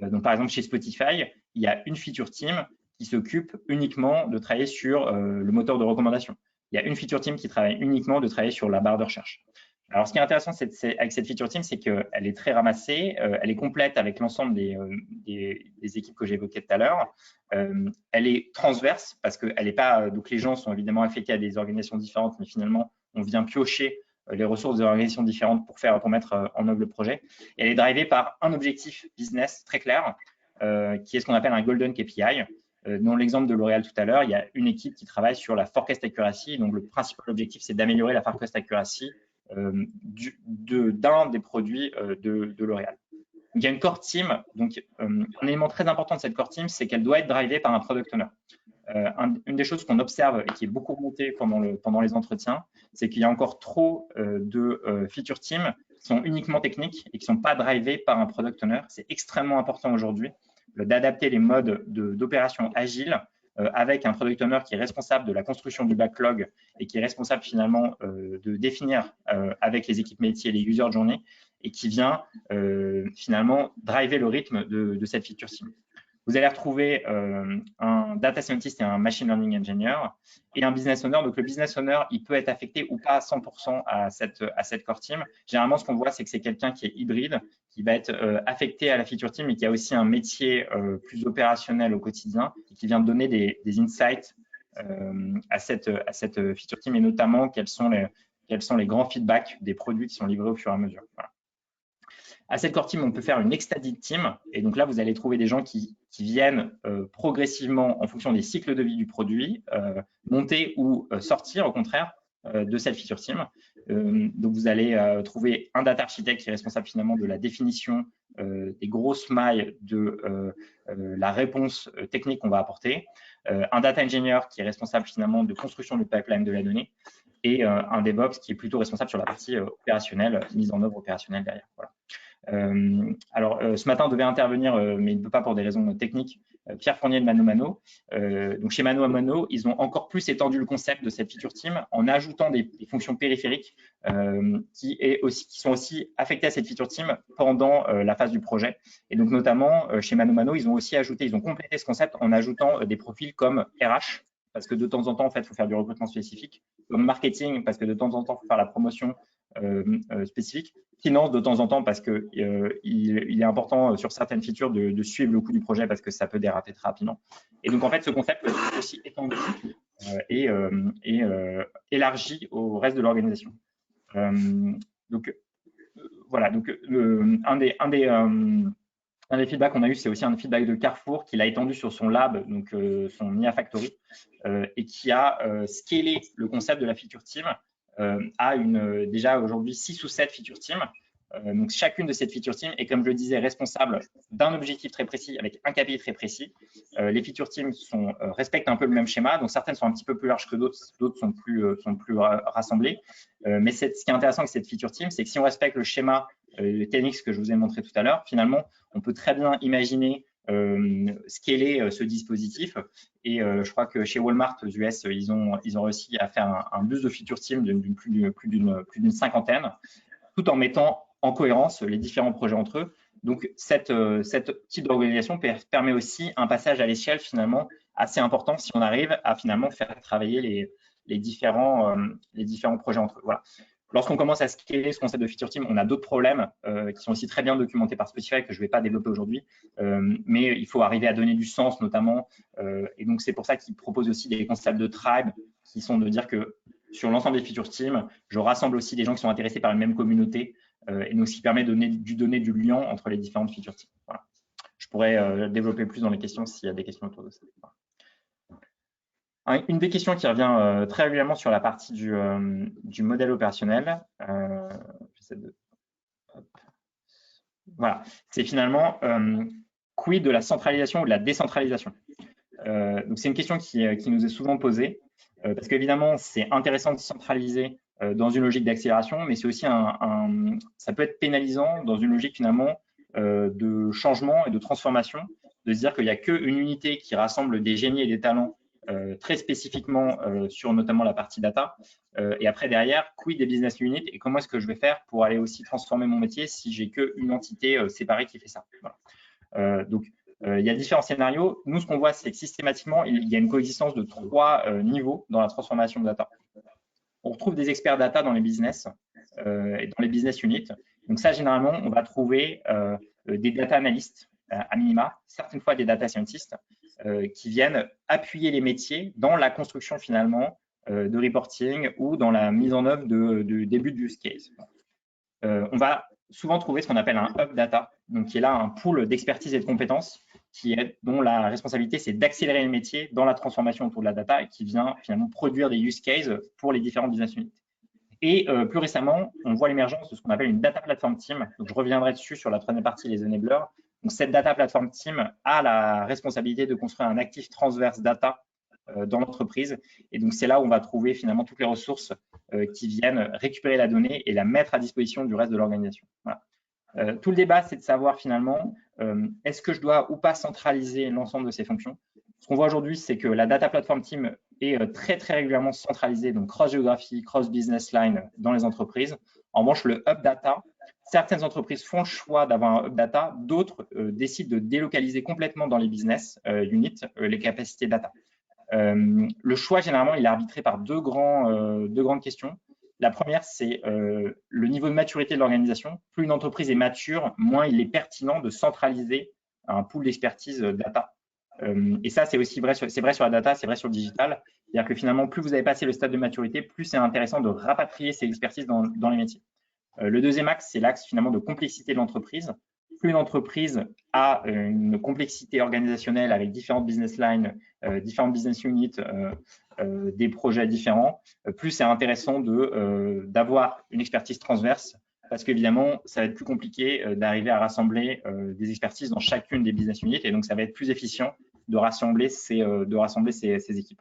Donc, par exemple, chez Spotify, il y a une feature team qui s'occupe uniquement de travailler sur le moteur de recommandation. Il y a une feature team qui travaille uniquement de travailler sur la barre de recherche. Alors, ce qui est intéressant avec cette feature team, c'est qu'elle est très ramassée, elle est complète avec l'ensemble des équipes que j'évoquais tout à l'heure. Elle est transverse parce que elle est pas, donc les gens sont évidemment affectés à des organisations différentes, mais finalement, on vient piocher les ressources des organisations différentes pour mettre en œuvre le projet. Et elle est drivée par un objectif business très clair, qui est ce qu'on appelle un Golden KPI. Dans l'exemple de L'Oréal tout à l'heure, il y a une équipe qui travaille sur la forecast accuracy. Donc, le principal objectif, c'est d'améliorer la forecast accuracy d'un des produits de L'Oréal. Il y a une core team. Donc, un élément très important de cette core team, c'est qu'elle doit être drivée par un product owner. Une des choses qu'on observe et qui est beaucoup remontée pendant les entretiens, c'est qu'il y a encore trop de feature teams qui sont uniquement techniques et qui ne sont pas drivés par un product owner. C'est extrêmement important aujourd'hui d'adapter les modes d'opération agile avec un product owner qui est responsable de la construction du backlog et qui est responsable finalement de définir avec les équipes métiers les user journey et qui vient finalement driver le rythme de cette feature team. Vous allez retrouver un data scientist et un machine learning engineer et un business owner. Donc, le business owner, il peut être affecté ou pas à 100% à cette core team. Généralement, ce qu'on voit, c'est que c'est quelqu'un qui est hybride, qui va être affecté à la feature team et qui a aussi un métier plus opérationnel au quotidien et qui vient donner des insights à cette feature team et notamment quels sont les grands feedbacks des produits qui sont livrés au fur et à mesure. Voilà. À cette core team, on peut faire une extended team. Et donc là, vous allez trouver des gens qui viennent progressivement, en fonction des cycles de vie du produit, monter ou sortir, au contraire, de cette feature team. Donc, vous allez trouver un data architect qui est responsable finalement de la définition des grosses mailles de la réponse technique qu'on va apporter. Un data engineer qui est responsable finalement de construction du pipeline de la donnée. Et un DevOps qui est plutôt responsable sur la partie opérationnelle, mise en œuvre opérationnelle derrière. Voilà. Ce matin, on devait intervenir, mais il ne peut pas pour des raisons techniques, Pierre Fournier de Mano Mano. Donc, chez Mano Mano, ils ont encore plus étendu le concept de cette feature team en ajoutant des fonctions périphériques qui sont aussi affectées à cette feature team pendant la phase du projet. Et donc, notamment, chez Mano Mano, ils ont complété ce concept en ajoutant des profils comme RH, parce que de temps en temps, en fait, il faut faire du recrutement spécifique, comme marketing, parce que de temps en temps, il faut faire la promotion spécifique, finance de temps en temps, parce qu'il est important sur certaines features de suivre le coût du projet, parce que ça peut déraper très rapidement. Et donc, en fait, ce concept peut être aussi étendu et élargi au reste de l'organisation. Voilà, donc un des feedbacks qu'on a eu, c'est aussi un feedback de Carrefour qui l'a étendu sur son lab, donc son IA Factory, et qui a scalé le concept de la feature team à déjà aujourd'hui 6 ou 7 feature teams. Donc, chacune de ces feature teams est, comme je le disais, responsable d'un objectif très précis avec un KPI très précis. Les feature teams respectent un peu le même schéma. Donc, certaines sont un petit peu plus larges que d'autres sont plus rassemblées. Mais ce qui est intéressant avec cette feature team, c'est que si on respecte le schéma TNX que je vous ai montré tout à l'heure, finalement, on peut très bien imaginer scaler ce dispositif. Et je crois que chez Walmart aux US, ils ont réussi à faire un bus de feature team plus d'une cinquantaine, tout en mettant en cohérence les différents projets entre eux. Donc, cette type d'organisation permet aussi un passage à l'échelle finalement assez important si on arrive à finalement faire travailler les différents projets entre eux. Voilà. Lorsqu'on commence à scaler ce concept de feature team, on a d'autres problèmes qui sont aussi très bien documentés par Spotify que je ne vais pas développer aujourd'hui, mais il faut arriver à donner du sens notamment. Et donc, c'est pour ça qu'ils proposent aussi des concepts de tribe qui sont de dire que sur l'ensemble des feature teams, je rassemble aussi des gens qui sont intéressés par une même communauté et donc ce qui permet de donner du lien entre les différentes feature teams. Voilà. Je pourrais développer plus dans les questions s'il y a des questions autour de ça. Voilà. Une des questions qui revient très régulièrement sur la partie du modèle opérationnel, voilà, c'est finalement quid de la centralisation ou de la décentralisation. Donc c'est une question qui nous est souvent posée parce qu'évidemment c'est intéressant de centraliser dans une logique d'accélération, mais c'est aussi ça peut être pénalisant dans une logique finalement de changement et de transformation, de se dire qu'il n'y a qu'une unité qui rassemble des génies et des talents très spécifiquement sur notamment la partie data. Et après, derrière, quid des business units et comment est-ce que je vais faire pour aller aussi transformer mon métier si j'ai qu'une entité séparée qui fait ça. Voilà. Donc, il y a différents scénarios. Nous, ce qu'on voit, c'est que systématiquement, il y a une coexistence de 3 niveaux dans la transformation de data. On retrouve des experts data dans les business et dans les business units. Donc ça, généralement, on va trouver des data analystes à minima, certaines fois des data scientists, qui viennent appuyer les métiers dans la construction finalement de reporting ou dans la mise en œuvre de début de use case. On va souvent trouver ce qu'on appelle un hub data, donc qui est là un pool d'expertise et de compétences dont la responsabilité c'est d'accélérer les métiers dans la transformation autour de la data et qui vient finalement produire des use cases pour les différents business units. Et plus récemment, on voit l'émergence de ce qu'on appelle une data platform team. Donc je reviendrai dessus sur la troisième partie, les enablers. Donc cette data platform team a la responsabilité de construire un actif transverse data dans l'entreprise. Et donc, c'est là où on va trouver finalement toutes les ressources qui viennent récupérer la donnée et la mettre à disposition du reste de l'organisation. Voilà. Tout le débat, c'est de savoir finalement, est-ce que je dois ou pas centraliser l'ensemble de ces fonctions? Ce qu'on voit aujourd'hui, c'est que la data platform team est très, très régulièrement centralisée, donc cross-géographie, cross-business line dans les entreprises. En revanche, le hub data, certaines entreprises font le choix d'avoir un hub data, d'autres décident de délocaliser complètement dans les business units les capacités data. Le choix, généralement, il est arbitré par deux grandes questions. La première, c'est le niveau de maturité de l'organisation. Plus une entreprise est mature, moins il est pertinent de centraliser un pool d'expertise data. Et ça, c'est aussi vrai sur la data, c'est vrai sur le digital. C'est-à-dire que finalement, plus vous avez passé le stade de maturité, plus c'est intéressant de rapatrier ces expertises dans les métiers. Le deuxième axe, c'est l'axe finalement de complexité de l'entreprise. Plus une entreprise a une complexité organisationnelle avec différentes business lines, différentes business units, des projets différents, plus c'est intéressant d'avoir une expertise transverse parce qu'évidemment, ça va être plus compliqué d'arriver à rassembler des expertises dans chacune des business units et donc ça va être plus efficient de rassembler ces équipes.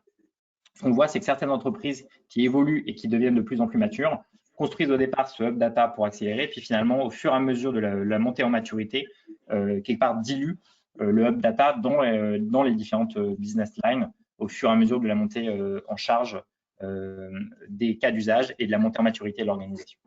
Ce qu'on voit, c'est que certaines entreprises qui évoluent et qui deviennent de plus en plus matures construisent au départ ce hub data pour accélérer, puis finalement, au fur et à mesure de la montée en maturité, quelque part diluent le hub data dans les différentes business lines au fur et à mesure de la montée en charge des cas d'usage et de la montée en maturité de l'organisation.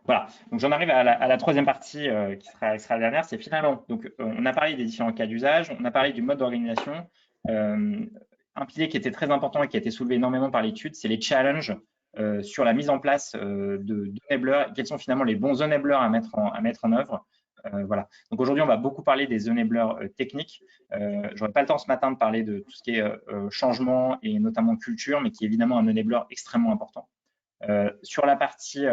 Voilà, donc j'en arrive à la troisième partie qui sera la dernière, c'est finalement, donc on a parlé des différents cas d'usage, on a parlé du mode d'organisation. Un pilier qui était très important et qui a été soulevé énormément par l'étude, c'est les challenges sur la mise en place d'enablers, quels sont finalement les bons enablers à mettre en œuvre. Voilà. Donc aujourd'hui, on va beaucoup parler des enablers techniques. Je n'aurai pas le temps ce matin de parler de tout ce qui est changement et notamment culture, mais qui est évidemment un enabler extrêmement important. Sur la partie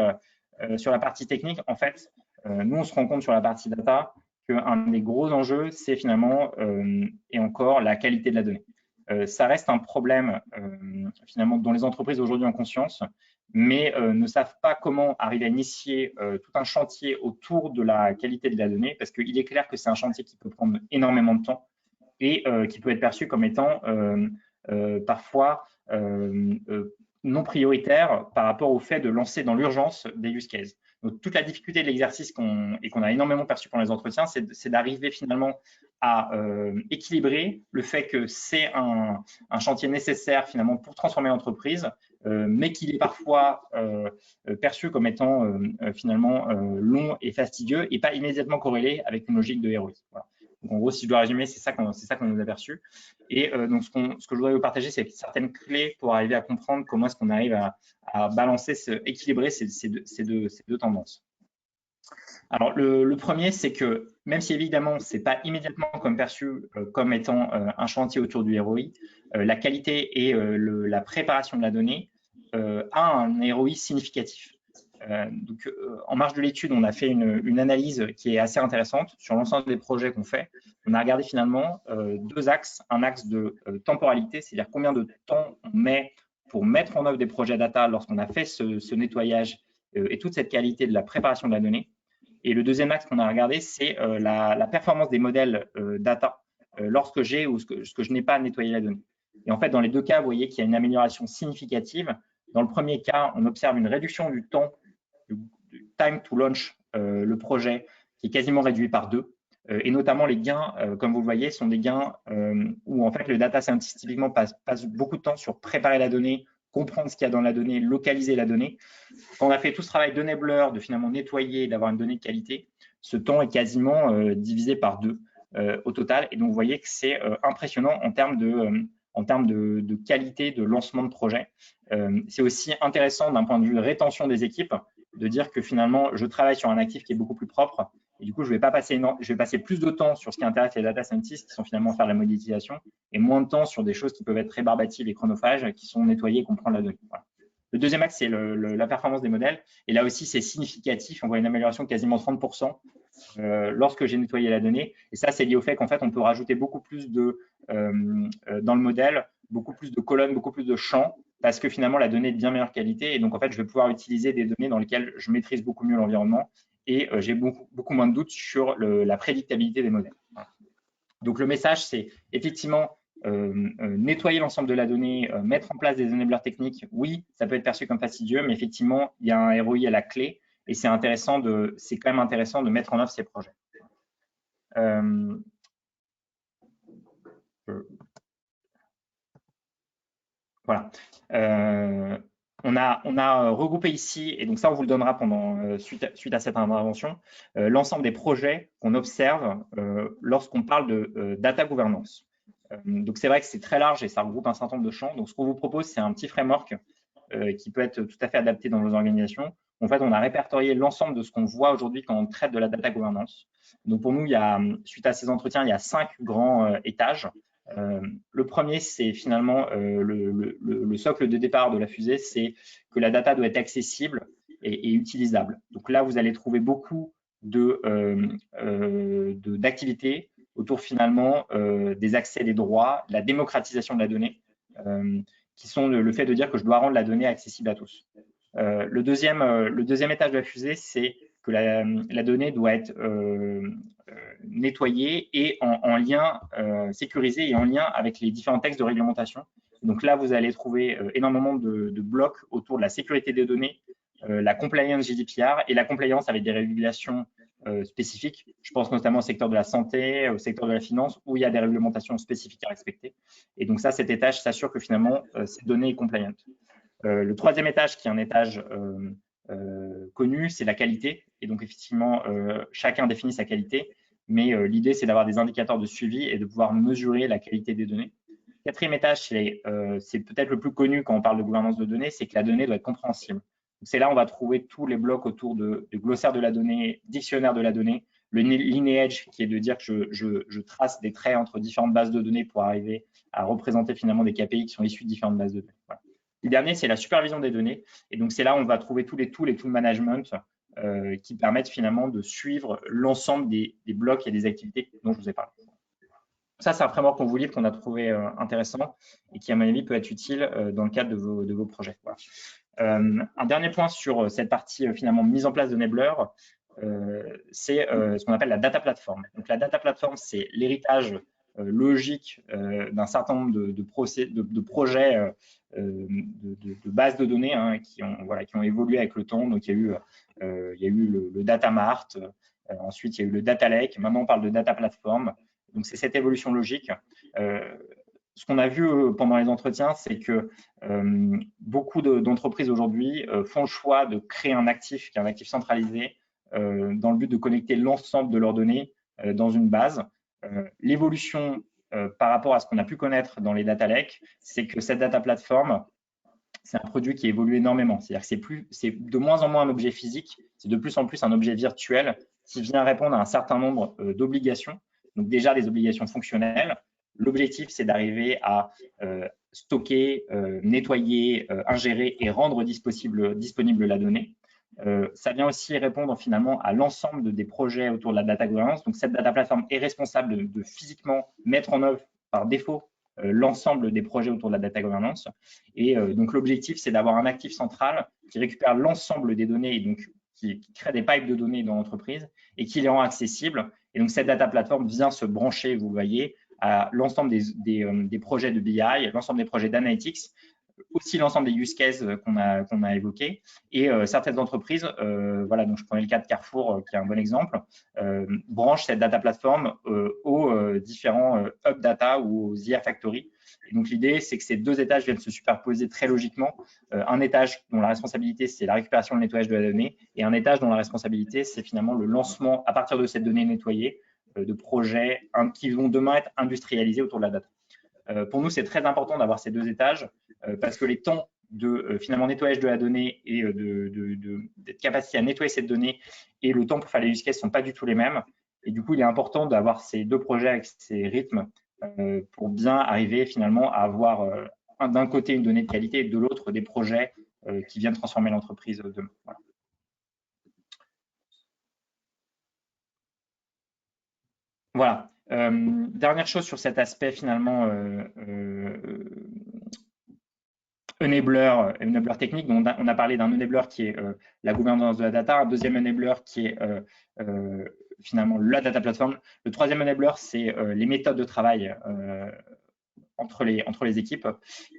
technique, en fait, nous, on se rend compte sur la partie data qu'un des gros enjeux, c'est finalement, et encore, la qualité de la donnée. Ça reste un problème, finalement, dont les entreprises aujourd'hui ont conscience, mais ne savent pas comment arriver à initier tout un chantier autour de la qualité de la donnée, parce qu'il est clair que c'est un chantier qui peut prendre énormément de temps et qui peut être perçu comme étant parfois non prioritaire par rapport au fait de lancer dans l'urgence des use cases. Donc, toute la difficulté de l'exercice qu'on a énormément perçu pendant les entretiens, c'est d'arriver finalement à équilibrer le fait que c'est un chantier nécessaire finalement pour transformer l'entreprise, mais qu'il est parfois perçu comme étant finalement long et fastidieux et pas immédiatement corrélé avec une logique de ROI. Voilà. Donc, en gros, si je dois résumer, c'est ça qu'on nous a perçu. Et donc, ce que je voudrais vous partager, c'est certaines clés pour arriver à comprendre comment est-ce qu'on arrive à balancer, équilibrer ces deux tendances. Alors, le premier, c'est que même si évidemment, ce n'est pas immédiatement comme perçu comme étant un chantier autour du ROI, la qualité et la préparation de la donnée a un ROI significatif. Donc, en marge de l'étude, on a fait une analyse qui est assez intéressante sur l'ensemble des projets qu'on fait. On a regardé finalement deux axes. Un axe de temporalité, c'est-à-dire combien de temps on met pour mettre en œuvre des projets data lorsqu'on a fait ce nettoyage et toute cette qualité de la préparation de la donnée. Et le deuxième axe qu'on a regardé, c'est la performance des modèles data lorsque j'ai ou ce que je n'ai pas nettoyé la donnée. Et en fait, dans les deux cas, vous voyez qu'il y a une amélioration significative. Dans le premier cas, on observe une réduction du temps, du time to launch le projet, qui est quasiment réduit par 2. Et notamment, les gains, comme vous le voyez, sont des gains où en fait le data scientist typiquement passe beaucoup de temps sur préparer la donnée, comprendre ce qu'il y a dans la donnée, localiser la donnée. Quand on a fait tout ce travail d'enabler, de finalement nettoyer, d'avoir une donnée de qualité, ce temps est quasiment divisé par 2 au total. Et donc, vous voyez que c'est impressionnant en termes en termes de qualité de lancement de projet. C'est aussi intéressant d'un point de vue de rétention des équipes, de dire que finalement, je travaille sur un actif qui est beaucoup plus propre. Et du coup, je vais passer plus de temps sur ce qui intéresse les data scientists, qui sont finalement faire la modélisation, et moins de temps sur des choses qui peuvent être rébarbatives et chronophages, qui sont nettoyées et comprendre la donnée. Voilà. Le deuxième axe, c'est la performance des modèles. Et là aussi, c'est significatif. On voit une amélioration de quasiment 30% lorsque j'ai nettoyé la donnée. Et ça, c'est lié au fait qu'en fait, on peut rajouter beaucoup plus dans le modèle, beaucoup plus de colonnes, beaucoup plus de champs, parce que finalement, la donnée est de bien meilleure qualité. Et donc, en fait, je vais pouvoir utiliser des données dans lesquelles je maîtrise beaucoup mieux l'environnement et j'ai beaucoup moins de doutes sur la prédictabilité des modèles. Voilà. Donc, le message, c'est effectivement nettoyer l'ensemble de la donnée, mettre en place des enablers techniques. Oui, ça peut être perçu comme fastidieux, mais effectivement, il y a un ROI à la clé et c'est quand même intéressant de mettre en œuvre ces projets. Voilà. On a regroupé ici, et donc ça, on vous le donnera suite à cette intervention, l'ensemble des projets qu'on observe lorsqu'on parle de data gouvernance. Donc, c'est vrai que c'est très large et ça regroupe un certain nombre de champs. Donc, ce qu'on vous propose, c'est un petit framework qui peut être tout à fait adapté dans vos organisations. En fait, on a répertorié l'ensemble de ce qu'on voit aujourd'hui quand on traite de la data gouvernance. Donc, pour nous, suite à ces entretiens, il y a 5 grands étages. Le premier, c'est finalement le socle de départ de la fusée, c'est que la data doit être accessible et utilisable. Donc là, vous allez trouver beaucoup d'activités autour finalement des accès des droits, de la démocratisation de la donnée, qui sont le fait de dire que je dois rendre la donnée accessible à tous. Le deuxième étage de la fusée, c'est que la donnée doit être nettoyée et en lien sécurisée et en lien avec les différents textes de réglementation. Donc là, vous allez trouver énormément de blocs autour de la sécurité des données, la compliance GDPR et la compliance avec des régulations spécifiques. Je pense notamment au secteur de la santé, au secteur de la finance, où il y a des réglementations spécifiques à respecter. Et donc ça, cet étage s'assure que finalement, cette donnée est compliant. Le troisième étage, qui est un étage connu, c'est la qualité. Et donc, effectivement, chacun définit sa qualité, mais l'idée, c'est d'avoir des indicateurs de suivi et de pouvoir mesurer la qualité des données. Quatrième étage, c'est peut-être le plus connu quand on parle de gouvernance de données, c'est que la donnée doit être compréhensible. C'est là où on va trouver tous les blocs autour du glossaire de la donnée, dictionnaire de la donnée, le lineage, qui est de dire que je trace des traits entre différentes bases de données pour arriver à représenter finalement des KPI qui sont issus de différentes bases de données. Voilà. Le dernier, c'est la supervision des données. Et donc, c'est là où on va trouver tous les tools management qui permettent finalement de suivre l'ensemble des blocs et des activités dont je vous ai parlé. Ça, c'est un framework qu'on vous livre, qu'on a trouvé intéressant et qui, à mon avis, peut être utile dans le cadre de vos projets. Voilà. Un dernier point sur cette partie finalement mise en place de Enabler, c'est ce qu'on appelle la data platform. Donc, la data platform, c'est l'héritage logique d'un certain nombre de projets de bases de données qui ont évolué avec le temps. Donc, il y a eu le Data Mart, ensuite il y a eu le Data Lake, maintenant on parle de Data Platform. Donc, c'est cette évolution logique. Ce qu'on a vu pendant les entretiens, c'est que beaucoup d'entreprises aujourd'hui font le choix de créer un actif qui est un actif centralisé dans le but de connecter l'ensemble de leurs données dans une base. L'évolution par rapport à ce qu'on a pu connaître dans les data lakes, c'est que cette data platform, c'est un produit qui évolue énormément. C'est-à-dire que c'est de moins en moins un objet physique, c'est de plus en plus un objet virtuel qui vient répondre à un certain nombre d'obligations. Donc déjà des obligations fonctionnelles. L'objectif, c'est d'arriver à stocker, nettoyer, ingérer et rendre disponible la donnée. Ça vient aussi répondre finalement à l'ensemble des projets autour de la data governance. Donc, cette data platform est responsable de physiquement mettre en œuvre par défaut l'ensemble des projets autour de la data governance. Et donc, l'objectif, c'est d'avoir un actif central qui récupère l'ensemble des données et donc qui crée des pipes de données dans l'entreprise et qui les rend accessibles. Et donc, cette data platform vient se brancher, vous voyez, à l'ensemble des projets de BI, l'ensemble des projets d'analytics, aussi l'ensemble des use cases qu'on a évoqués. Et certaines entreprises, voilà, donc je prenais le cas de Carrefour, qui est un bon exemple, branchent cette data platform aux différents hub data ou aux IA Factory. Et donc, l'idée, c'est que ces deux étages viennent se superposer très logiquement. Un étage dont la responsabilité, c'est la récupération et le nettoyage de la donnée, et un étage dont la responsabilité, c'est finalement le lancement, à partir de cette donnée nettoyée, de projets qui vont demain être industrialisés autour de la data. Pour nous, c'est très important d'avoir ces 2 étages parce que les temps de finalement nettoyage de la donnée et d'être capacité à nettoyer cette donnée et le temps pour faire les use cases ne sont pas du tout les mêmes. Et du coup, il est important d'avoir ces 2 projets avec ces rythmes pour bien arriver finalement à avoir d'un côté une donnée de qualité et de l'autre des projets qui viennent transformer l'entreprise demain. Voilà. Voilà. Dernière chose sur cet aspect finalement enabler technique. Donc, on a parlé d'un enabler qui est la gouvernance de la data, un deuxième enabler qui est finalement la data platform. Le troisième enabler, c'est les méthodes de travail entre les équipes.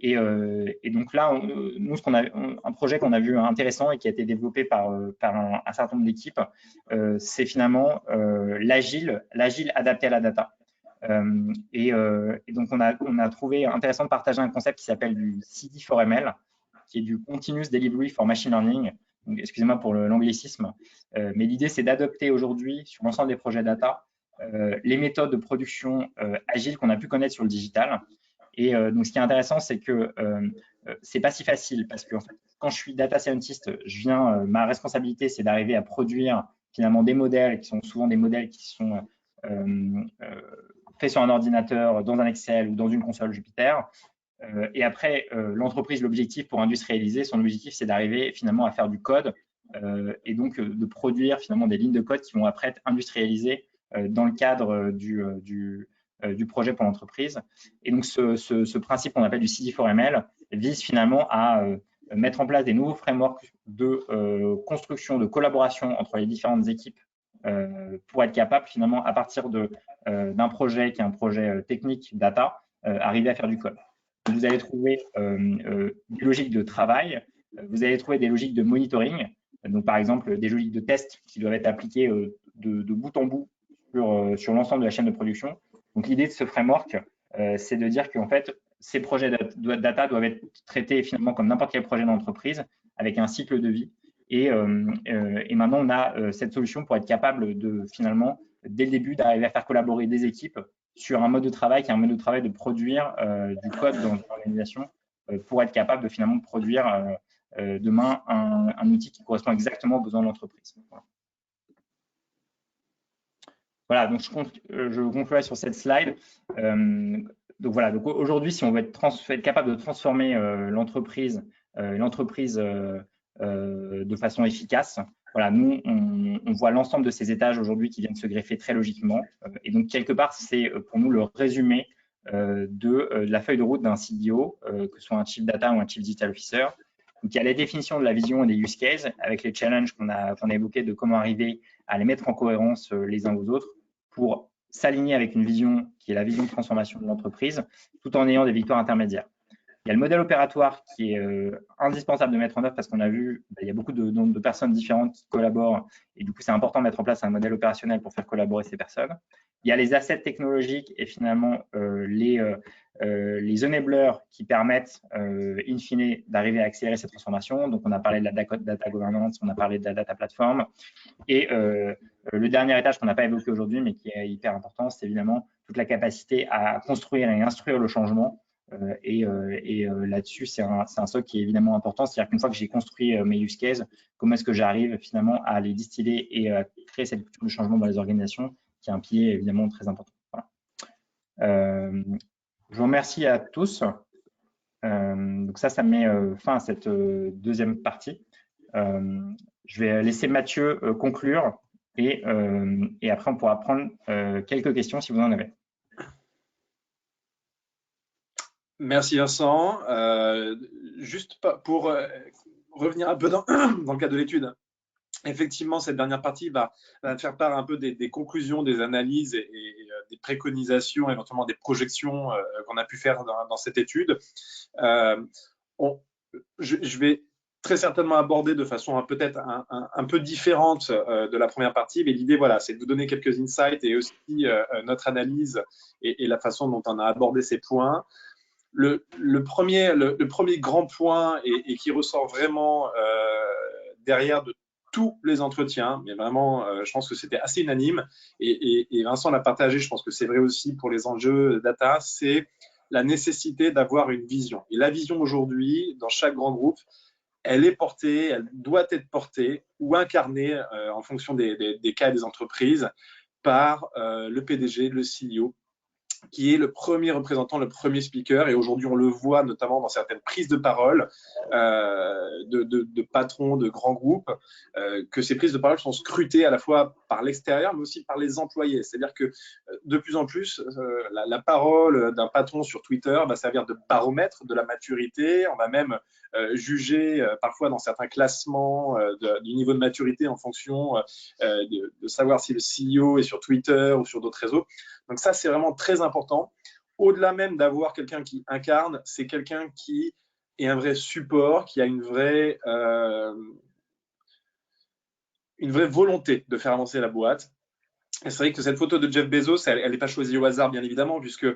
Et donc là, nous, un projet qu'on a vu intéressant et qui a été développé par un certain nombre d'équipes, c'est finalement l'agile adapté à la data. Et donc, on a trouvé intéressant de partager un concept qui s'appelle du CD4ML, qui est du Continuous Delivery for Machine Learning. Excusez-moi pour l'anglicisme, mais l'idée, c'est d'adopter aujourd'hui sur l'ensemble des projets data les méthodes de production agiles qu'on a pu connaître sur le digital. Et donc, ce qui est intéressant, c'est que c'est pas si facile parce que en fait, quand je suis data scientist, ma responsabilité, c'est d'arriver à produire finalement des modèles qui sont souvent des modèles qui sont faits sur un ordinateur, dans un Excel ou dans une console Jupyter. Et après, l'entreprise, l'objectif pour industrialiser, son objectif, c'est d'arriver finalement à faire du code et donc de produire finalement des lignes de code qui vont après être industrialisées dans le cadre du projet pour l'entreprise. Et donc, ce principe qu'on appelle du CD4ML vise finalement à mettre en place des nouveaux frameworks de construction, de collaboration entre les différentes équipes pour être capable finalement, à partir d'un projet qui est un projet technique data, arriver à faire du code. Vous allez trouver des logiques de travail, vous allez trouver des logiques de monitoring, donc par exemple des logiques de test qui doivent être appliquées de bout en bout sur l'ensemble de la chaîne de production. Donc l'idée de ce framework, c'est de dire qu'en fait, ces projets data doivent être traités finalement comme n'importe quel projet d'entreprise avec un cycle de vie. Et maintenant, on a cette solution pour être capable de finalement, dès le début, d'arriver à faire collaborer des équipes sur un mode de travail qui est un mode de travail de produire du code dans une organisation pour être capable de finalement produire demain un outil qui correspond exactement aux besoins de l'entreprise. Voilà, donc je conclurai sur cette slide. Donc voilà, donc aujourd'hui, si on veut être capable de transformer l'entreprise de façon efficace, voilà, nous, on voit l'ensemble de ces étages aujourd'hui qui viennent se greffer très logiquement. Et donc, quelque part, c'est pour nous le résumé de la feuille de route d'un CDO, que ce soit un Chief Data ou un Chief Digital Officer. Donc, il y a la définition de la vision et des use cases avec les challenges qu'on a évoqués de comment arriver à les mettre en cohérence les uns aux autres pour s'aligner avec une vision qui est la vision de transformation de l'entreprise, tout en ayant des victoires intermédiaires. Il y a le modèle opératoire qui est indispensable de mettre en œuvre parce qu'on a vu il y a beaucoup de personnes différentes qui collaborent et du coup, c'est important de mettre en place un modèle opérationnel pour faire collaborer ces personnes. Il y a les assets technologiques et finalement les enablers qui permettent in fine d'arriver à accélérer cette transformation. Donc, on a parlé de la data governance, on a parlé de la data platform. Et le dernier étage qu'on n'a pas évoqué aujourd'hui, mais qui est hyper important, c'est évidemment toute la capacité à construire et instruire le changement. Et là-dessus, c'est un socle qui est évidemment important. C'est-à-dire qu'une fois que j'ai construit mes use cases, comment est-ce que j'arrive finalement à les distiller et à créer cette culture de changement dans les organisations, qui est un pilier évidemment très important. Voilà. Je vous remercie à tous. Donc ça met fin à cette deuxième partie. Je vais laisser Mathieu conclure et après on pourra prendre quelques questions si vous en avez. Merci Vincent. Juste pour revenir un peu dans le cadre de l'étude, effectivement, cette dernière partie va faire part un peu des conclusions, des analyses et des préconisations, éventuellement des projections qu'on a pu faire dans cette étude. Je vais très certainement aborder de façon peut-être un peu différente de la première partie, mais l'idée, voilà, c'est de vous donner quelques insights et aussi notre analyse et la façon dont on a abordé ces points. Le premier grand point et qui ressort vraiment derrière de tous les entretiens, mais vraiment, je pense que c'était assez unanime, et Vincent l'a partagé, je pense que c'est vrai aussi pour les enjeux data, c'est la nécessité d'avoir une vision. Et la vision aujourd'hui, dans chaque grand groupe, elle est portée, elle doit être portée ou incarnée en fonction des cas et des entreprises par le PDG, le CEO, qui est le premier représentant, le premier speaker. Et aujourd'hui, on le voit notamment dans certaines prises de parole de patrons de grands groupes, que ces prises de parole sont scrutées à la fois par l'extérieur, mais aussi par les employés. C'est-à-dire que de plus en plus, la parole d'un patron sur Twitter va servir de baromètre de la maturité. On va même juger parfois dans certains classements du niveau de maturité en fonction de savoir si le CEO est sur Twitter ou sur d'autres réseaux. Donc ça, c'est vraiment très important. Au-delà même d'avoir quelqu'un qui incarne, c'est quelqu'un qui est un vrai support, qui a une vraie volonté de faire avancer la boîte. Et c'est vrai que cette photo de Jeff Bezos, elle n'est pas choisie au hasard, bien évidemment, puisque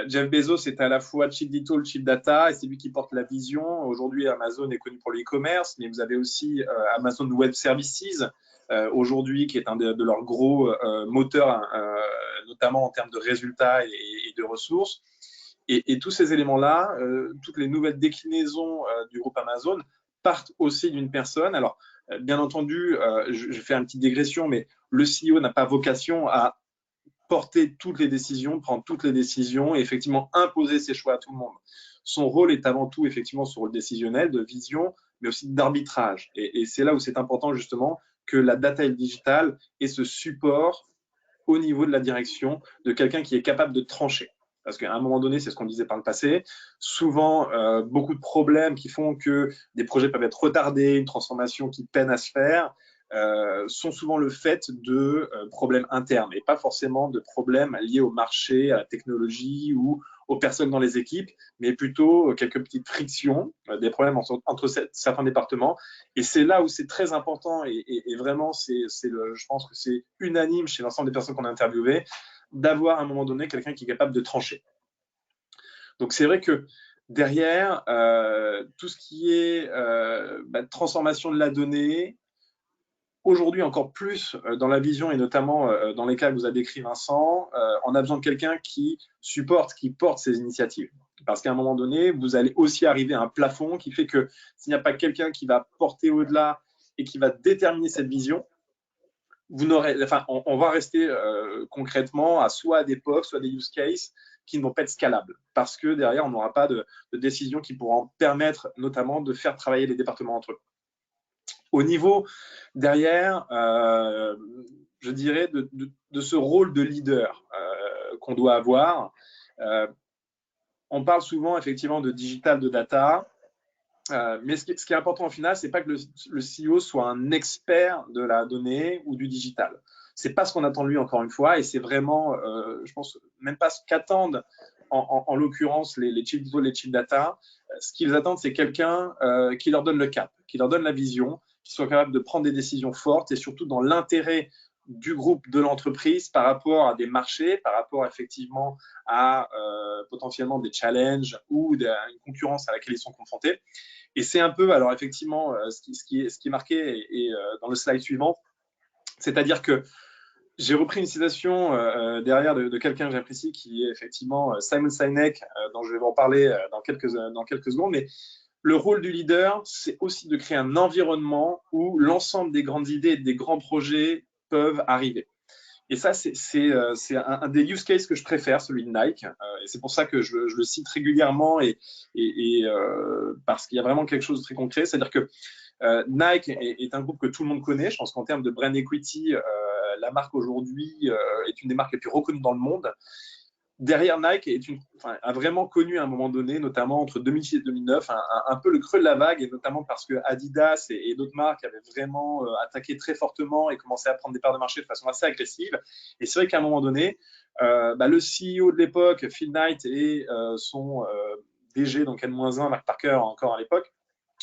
Jeff Bezos est à la fois Chief Digital, Chief Data, et c'est lui qui porte la vision. Aujourd'hui, Amazon est connu pour le e-commerce, mais vous avez aussi Amazon Web Services, aujourd'hui, qui est un de leurs gros moteurs, notamment en termes de résultats et de ressources. Et tous ces éléments-là, toutes les nouvelles déclinaisons du groupe Amazon partent aussi d'une personne. Alors, bien entendu, je fais une petite digression, mais le CEO n'a pas vocation à porter toutes les décisions, prendre toutes les décisions et effectivement imposer ses choix à tout le monde. Son rôle est avant tout effectivement son rôle décisionnel, de vision, mais aussi d'arbitrage. Et c'est là où c'est important justement que la data et le digital ait ce support au niveau de la direction de quelqu'un qui est capable de trancher. Parce qu'à un moment donné, c'est ce qu'on disait par le passé, souvent beaucoup de problèmes qui font que des projets peuvent être retardés, une transformation qui peine à se faire, sont souvent le fait de problèmes internes et pas forcément de problèmes liés au marché, à la technologie ou aux personnes dans les équipes, mais plutôt quelques petites frictions, des problèmes entre certains départements. Et c'est là où c'est très important et vraiment, je pense que c'est unanime chez l'ensemble des personnes qu'on a interviewées, d'avoir à un moment donné quelqu'un qui est capable de trancher. Donc c'est vrai que derrière, tout ce qui est transformation de la donnée, aujourd'hui encore plus dans la vision et notamment dans les cas que vous avez décrit Vincent, on a besoin de quelqu'un qui supporte, qui porte ces initiatives. Parce qu'à un moment donné, vous allez aussi arriver à un plafond qui fait que s'il n'y a pas quelqu'un qui va porter au-delà et qui va déterminer cette vision, on va rester concrètement à soit des POC, soit des use cases qui ne vont pas être scalables. Parce que derrière, on n'aura pas de décisions qui pourront permettre notamment de faire travailler les départements entre eux. Au niveau derrière, je dirais, de ce rôle de leader qu'on doit avoir, on parle souvent effectivement de digital, de data, mais ce qui est important au final, c'est pas que le CEO soit un expert de la donnée ou du digital. C'est pas ce qu'on attend de lui encore une fois, et c'est vraiment, je pense, même pas ce qu'attendent en l'occurrence les chief digital, les chief data. Ce qu'ils attendent, c'est quelqu'un qui leur donne le cap, qui leur donne la vision, qui soit capable de prendre des décisions fortes et surtout dans l'intérêt du groupe, de l'entreprise par rapport à des marchés, par rapport effectivement à potentiellement des challenges ou une concurrence à laquelle ils sont confrontés. Et c'est un peu, alors effectivement, ce qui est marqué et dans le slide suivant, c'est-à-dire que j'ai repris une citation derrière de quelqu'un que j'apprécie, qui est effectivement Simon Sinek, dont je vais vous en parler dans quelques secondes. Mais le rôle du leader, c'est aussi de créer un environnement où l'ensemble des grandes idées et des grands projets peuvent arriver. Et ça, c'est un des use cases que je préfère, celui de Nike. Et c'est pour ça que je le cite régulièrement parce qu'il y a vraiment quelque chose de très concret. C'est-à-dire que Nike est un groupe que tout le monde connaît. Je pense qu'en termes de brand equity, la marque aujourd'hui est une des marques les plus reconnues dans le monde. Derrière Nike a vraiment connu à un moment donné, notamment entre 2006 et 2009, un peu le creux de la vague, et notamment parce que Adidas et d'autres marques avaient vraiment attaqué très fortement et commencé à prendre des parts de marché de façon assez agressive. Et c'est vrai qu'à un moment donné, le CEO de l'époque, Phil Knight, et son DG, donc N-1, Mark Parker encore à l'époque,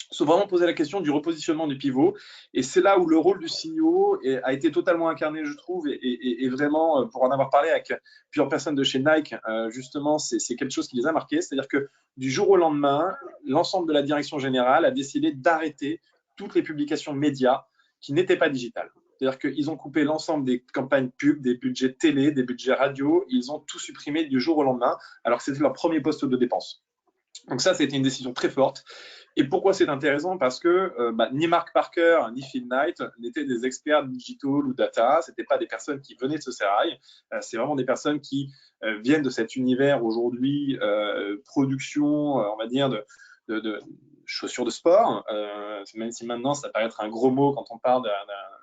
se vraiment poser la question du repositionnement du pivot. Et c'est là où le rôle du CEO a été totalement incarné, je trouve, et vraiment, pour en avoir parlé avec plusieurs personnes de chez Nike, justement, c'est quelque chose qui les a marqués. C'est-à-dire que du jour au lendemain, l'ensemble de la direction générale a décidé d'arrêter toutes les publications médias qui n'étaient pas digitales. C'est-à-dire qu'ils ont coupé l'ensemble des campagnes pub, des budgets télé, des budgets radio. Ils ont tout supprimé du jour au lendemain, alors que c'était leur premier poste de dépense. Donc ça, c'était une décision très forte. Et pourquoi c'est intéressant? Parce que ni Mark Parker ni Phil Knight n'étaient des experts digital ou data. Ce n'étaient pas des personnes qui venaient de ce sérail. C'est vraiment des personnes qui viennent de cet univers aujourd'hui, production, on va dire, de chaussures de sport. Même si maintenant, ça paraît être un gros mot quand on parle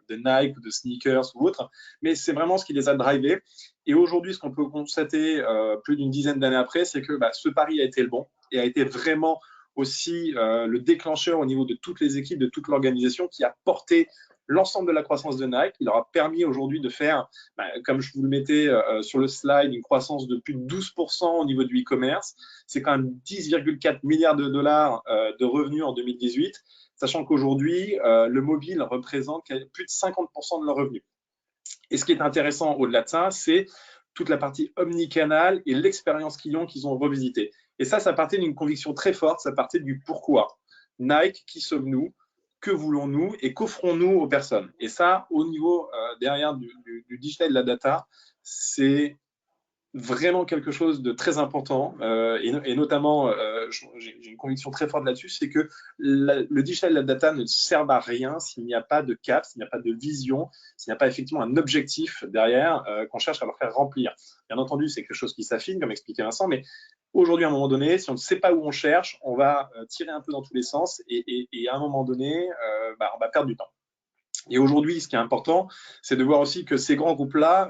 de Nike ou de sneakers ou autre. Mais c'est vraiment ce qui les a drivés. Et aujourd'hui, ce qu'on peut constater plus d'une dizaine d'années après, c'est que ce pari a été le bon et a été vraiment aussi le déclencheur au niveau de toutes les équipes, de toute l'organisation qui a porté l'ensemble de la croissance de Nike. Il leur a permis aujourd'hui de faire, comme je vous le mettais sur le slide, une croissance de plus de 12% au niveau du e-commerce. C'est quand même 10,4 milliards de dollars de revenus en 2018, sachant qu'aujourd'hui, le mobile représente plus de 50% de leurs revenus. Et ce qui est intéressant au-delà de ça, c'est toute la partie omnicanal et l'expérience client qu'ils ont revisité. Et ça partait d'une conviction très forte, ça partait du pourquoi. Nike, qui sommes-nous? Que voulons-nous? Et qu'offrons-nous aux personnes? Et ça, au niveau derrière du digital et de la data, c'est vraiment quelque chose de très important et notamment, j'ai une conviction très forte là-dessus, c'est que le digital et la data ne servent à rien s'il n'y a pas de cap, s'il n'y a pas de vision, s'il n'y a pas effectivement un objectif derrière qu'on cherche à leur faire remplir. Bien entendu, c'est quelque chose qui s'affine, comme expliquait Vincent, mais aujourd'hui, à un moment donné, si on ne sait pas où on cherche, on va tirer un peu dans tous les sens et à un moment donné, on va perdre du temps. Et aujourd'hui, ce qui est important, c'est de voir aussi que ces grands groupes-là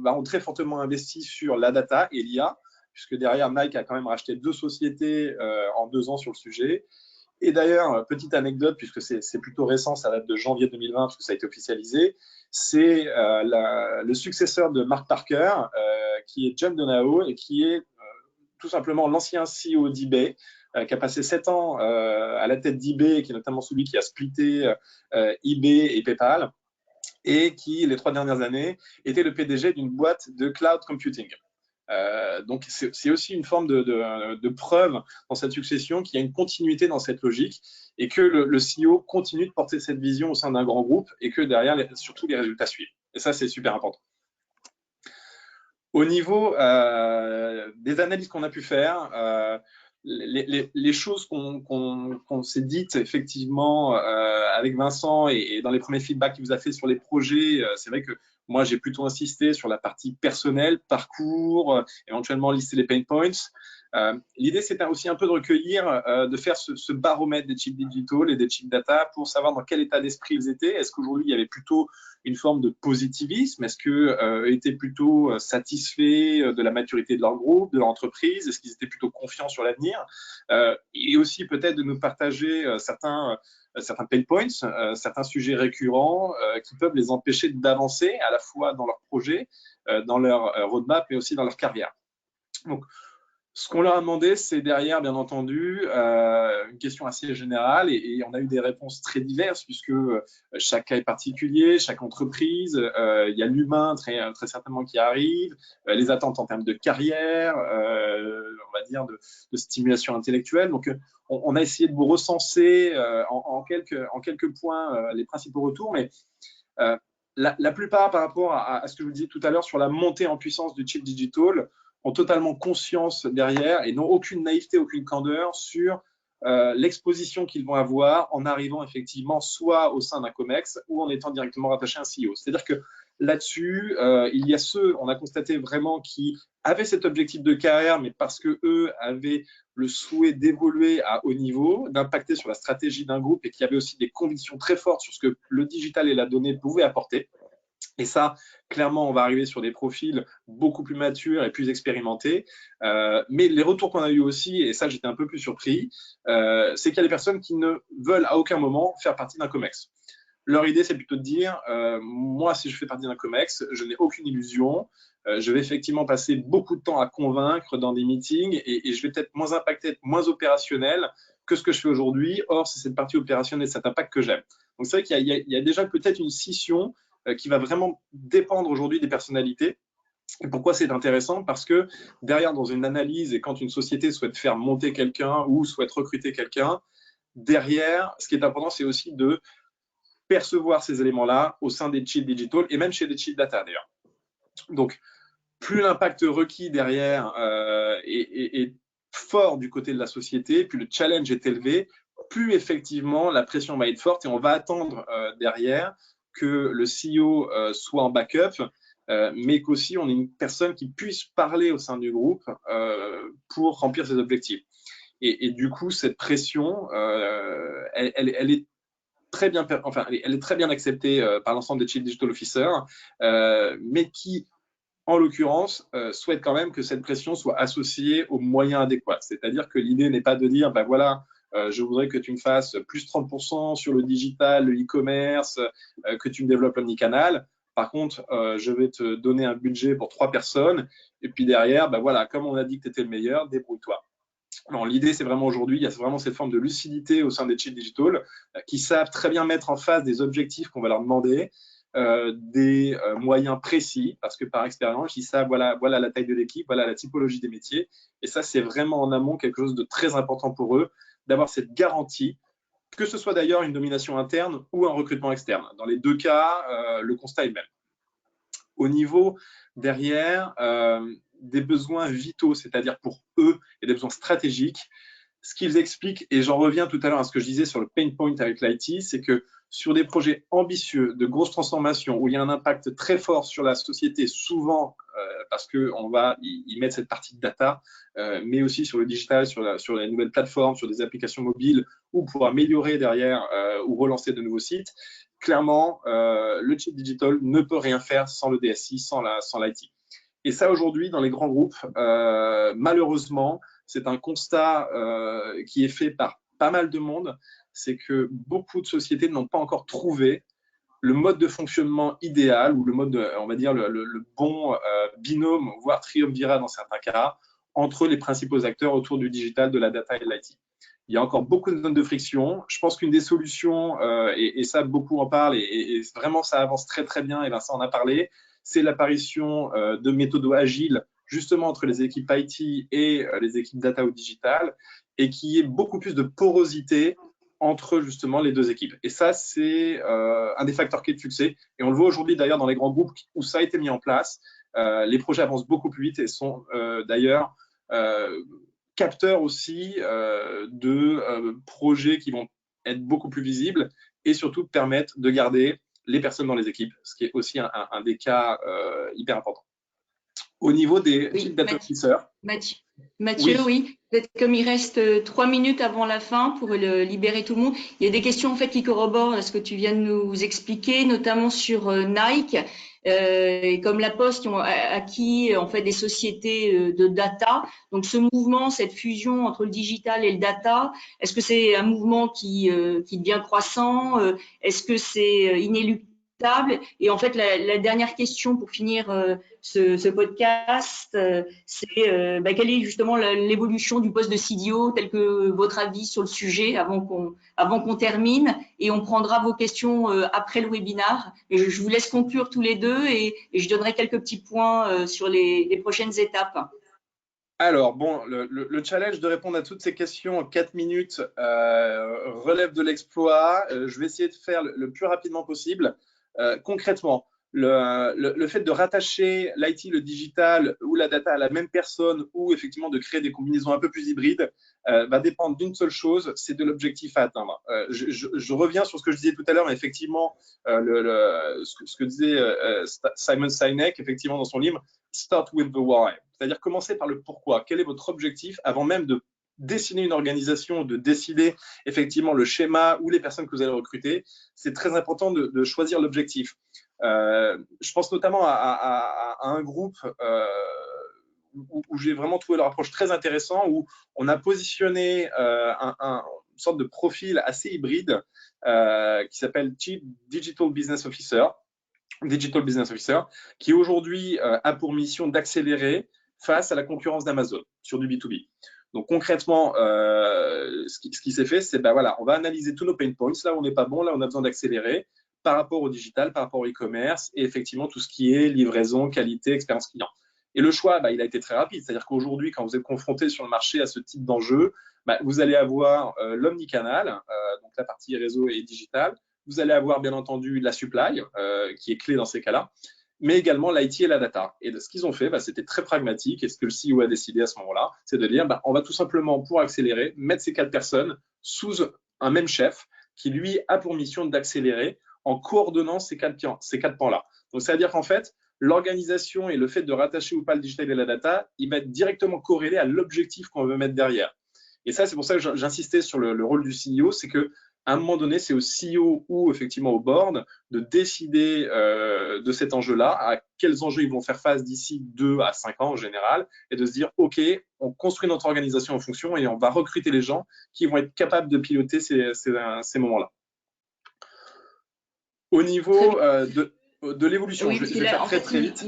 ont très fortement investi sur la data et l'IA, puisque derrière, Nike a quand même racheté 2 sociétés en 2 ans sur le sujet. Et d'ailleurs, petite anecdote, puisque c'est plutôt récent, ça date de janvier 2020, parce que ça a été officialisé, c'est le successeur de Mark Parker, qui est John Donahoe, et qui est tout simplement l'ancien CEO d'eBay, qui a passé 7 ans à la tête d'eBay, qui est notamment celui qui a splitté eBay et PayPal, et qui, les 3 dernières années, était le PDG d'une boîte de cloud computing. Donc, c'est aussi une forme de preuve dans cette succession qu'il y a une continuité dans cette logique et que le CEO continue de porter cette vision au sein d'un grand groupe et que derrière, surtout, les résultats suivent. Et ça, c'est super important. Au niveau des analyses qu'on a pu faire, les choses qu'on s'est dites effectivement avec Vincent et dans les premiers feedbacks qu'il vous a fait sur les projets, c'est vrai que moi j'ai plutôt insisté sur la partie personnelle, parcours, éventuellement lister les pain points. L'idée c'était aussi un peu de recueillir, de faire ce baromètre des chiefs digital et des chiefs data pour savoir dans quel état d'esprit ils étaient. Est-ce qu'aujourd'hui il y avait plutôt une forme de positivisme? Est-ce qu'ils étaient plutôt satisfaits de la maturité de leur groupe, de leur entreprise? Est-ce qu'ils étaient plutôt confiants sur l'avenir? Et aussi peut-être de nous partager certains pain points, certains sujets récurrents qui peuvent les empêcher d'avancer à la fois dans leur projet, dans leur roadmap, mais aussi dans leur carrière. Donc, ce qu'on leur a demandé, c'est derrière, bien entendu, une question assez générale et on a eu des réponses très diverses puisque chaque cas est particulier, chaque entreprise, il y a l'humain très certainement qui arrive, les attentes en termes de carrière, on va dire de stimulation intellectuelle. Donc, on a essayé de vous recenser en quelques points les principaux retours, mais la plupart par rapport à ce que je vous disais tout à l'heure sur la montée en puissance du Chief Digital, ont totalement conscience derrière et n'ont aucune naïveté, aucune candeur sur l'exposition qu'ils vont avoir en arrivant effectivement soit au sein d'un COMEX ou en étant directement rattaché à un CEO. C'est-à-dire que là-dessus, il y a ceux, on a constaté vraiment, qui avaient cet objectif de carrière, mais parce qu'eux avaient le souhait d'évoluer à haut niveau, d'impacter sur la stratégie d'un groupe et qui avaient aussi des convictions très fortes sur ce que le digital et la donnée pouvaient apporter. Et ça, clairement, on va arriver sur des profils beaucoup plus matures et plus expérimentés. Mais les retours qu'on a eu aussi, et ça, j'étais un peu plus surpris, c'est qu'il y a des personnes qui ne veulent à aucun moment faire partie d'un COMEX. Leur idée, c'est plutôt de dire, moi, si je fais partie d'un COMEX, je n'ai aucune illusion. Je vais effectivement passer beaucoup de temps à convaincre dans des meetings et je vais peut-être moins impacté, être moins opérationnel que ce que je fais aujourd'hui. Or, c'est cette partie opérationnelle, cet impact que j'aime. Donc, c'est vrai qu'il y a déjà peut-être une scission qui va vraiment dépendre aujourd'hui des personnalités. Et pourquoi c'est intéressant? Parce que derrière, dans une analyse, et quand une société souhaite faire monter quelqu'un ou souhaite recruter quelqu'un, derrière, ce qui est important, c'est aussi de percevoir ces éléments-là au sein des Chief Digital et même chez les Chief Data d'ailleurs. Donc, plus l'impact requis derrière est fort du côté de la société, plus le challenge est élevé, plus effectivement la pression va être forte et on va attendre derrière que le CEO soit en backup, mais qu'aussi on ait une personne qui puisse parler au sein du groupe pour remplir ses objectifs. Et du coup, cette pression, elle est très bien, elle est très bien acceptée par l'ensemble des Chief Digital Officers, mais qui, en l'occurrence, souhaite quand même que cette pression soit associée aux moyens adéquats. C'est-à-dire que l'idée n'est pas de dire, ben voilà, je voudrais que tu me fasses plus 30% sur le digital, le e-commerce, que tu me développes l'omnicanal. Par contre, je vais te donner un budget pour 3 personnes. Et puis derrière, ben voilà, comme on a dit que tu étais le meilleur, débrouille-toi. L'idée, c'est vraiment aujourd'hui, il y a vraiment cette forme de lucidité au sein des Chief Digital qui savent très bien mettre en face des objectifs qu'on va leur demander, des moyens précis, parce que par expérience, ils savent voilà la taille de l'équipe, voilà la typologie des métiers. Et ça, c'est vraiment en amont quelque chose de très important pour eux, d'avoir cette garantie, que ce soit d'ailleurs une nomination interne ou un recrutement externe. Dans les deux cas, le constat est le même. Au niveau derrière, des besoins vitaux, c'est-à-dire pour eux, et des besoins stratégiques, ce qu'ils expliquent, et j'en reviens tout à l'heure à ce que je disais sur le pain point avec l'IT, c'est que sur des projets ambitieux, de grosses transformations, où il y a un impact très fort sur la société, souvent parce qu'on va y mettre cette partie de data, mais aussi sur le digital, sur les nouvelles plateformes, sur des applications mobiles, ou pour améliorer derrière ou relancer de nouveaux sites, clairement, le Chief Digital ne peut rien faire sans le DSI, sans l'IT. Et ça, aujourd'hui, dans les grands groupes, malheureusement, c'est un constat qui est fait par pas mal de monde, c'est que beaucoup de sociétés n'ont pas encore trouvé le mode de fonctionnement idéal ou le mode, on va dire, le bon binôme, voire triumvirat dans certains cas, entre les principaux acteurs autour du digital, de la data et de l'IT. Il y a encore beaucoup de zones de friction. Je pense qu'une des solutions, et ça, beaucoup en parlent, et vraiment, ça avance très, très bien, et Vincent en a parlé, c'est l'apparition de méthodes agiles, justement entre les équipes IT et les équipes data ou digital, et qui est beaucoup plus de porosité entre justement les deux équipes. Et ça, c'est un des facteurs clés de succès. Et on le voit aujourd'hui d'ailleurs dans les grands groupes où ça a été mis en place. Les projets avancent beaucoup plus vite et sont d'ailleurs capteurs aussi de projets qui vont être beaucoup plus visibles et surtout permettre de garder les personnes dans les équipes, ce qui est aussi un des cas hyper important. Au niveau des Chief Data Officers. Mathieu, oui. Peut-être comme il reste 3 minutes avant la fin pour libérer tout le monde, il y a des questions en fait qui corroborent ce que tu viens de nous expliquer, notamment sur Nike. Et comme la Poste qui ont acquis en fait des sociétés de data. Donc ce mouvement, cette fusion entre le digital et le data, est-ce que c'est un mouvement qui devient croissant? Est-ce que c'est inéluctable? Et en fait, la dernière question pour finir ce podcast, c'est quelle est justement l'évolution du poste de CDO, tel que votre avis sur le sujet avant qu'on termine, et on prendra vos questions après le webinaire. Et je vous laisse conclure tous les deux et je donnerai quelques petits points sur les prochaines étapes. Alors, bon, le challenge de répondre à toutes ces questions en 4 minutes relève de l'exploit. Je vais essayer de faire le plus rapidement possible. Concrètement, le fait de rattacher l'IT, le digital ou la data à la même personne ou effectivement de créer des combinaisons un peu plus hybrides va dépendre d'une seule chose, c'est de l'objectif à atteindre. Je reviens sur ce que je disais tout à l'heure, mais effectivement, ce que disait Simon Sinek, effectivement, dans son livre, Start with the why, c'est-à-dire commencer par le pourquoi. Quel est votre objectif avant même de dessiner une organisation, de décider effectivement le schéma ou les personnes que vous allez recruter. C'est très important de choisir l'objectif. Je pense notamment à un groupe où j'ai vraiment trouvé leur approche très intéressante, où on a positionné une sorte de profil assez hybride qui s'appelle Chief Digital Business Officer, qui aujourd'hui a pour mission d'accélérer face à la concurrence d'Amazon sur du B2B. Donc concrètement, ce qui s'est fait, c'est voilà, on va analyser tous nos pain points. Là où on n'est pas bon, là on a besoin d'accélérer par rapport au digital, par rapport au e-commerce et effectivement tout ce qui est livraison, qualité, expérience client. Et le choix, il a été très rapide. C'est-à-dire qu'aujourd'hui, quand vous êtes confronté sur le marché à ce type d'enjeu, vous allez avoir l'omnicanal, donc la partie réseau et digital. Vous allez avoir bien entendu la supply, qui est clé dans ces cas-là, mais également l'IT et la data. Et ce qu'ils ont fait, c'était très pragmatique. Et ce que le CEO a décidé à ce moment-là, c'est de dire, on va tout simplement, pour accélérer, mettre ces 4 personnes sous un même chef qui, lui, a pour mission d'accélérer en coordonnant ces quatre pans-là. Donc, c'est-à-dire qu'en fait, l'organisation et le fait de rattacher ou pas le digital et la data, il va être directement corrélé à l'objectif qu'on veut mettre derrière. Et ça, c'est pour ça que j'insistais sur le rôle du CEO, c'est que à un moment donné, c'est au CEO ou effectivement au board de décider de cet enjeu-là, à quels enjeux ils vont faire face d'ici 2 à 5 ans en général, et de se dire, OK, on construit notre organisation en fonction et on va recruter les gens qui vont être capables de piloter ces moments-là. Au niveau de l'évolution, oui, je vais faire très vite.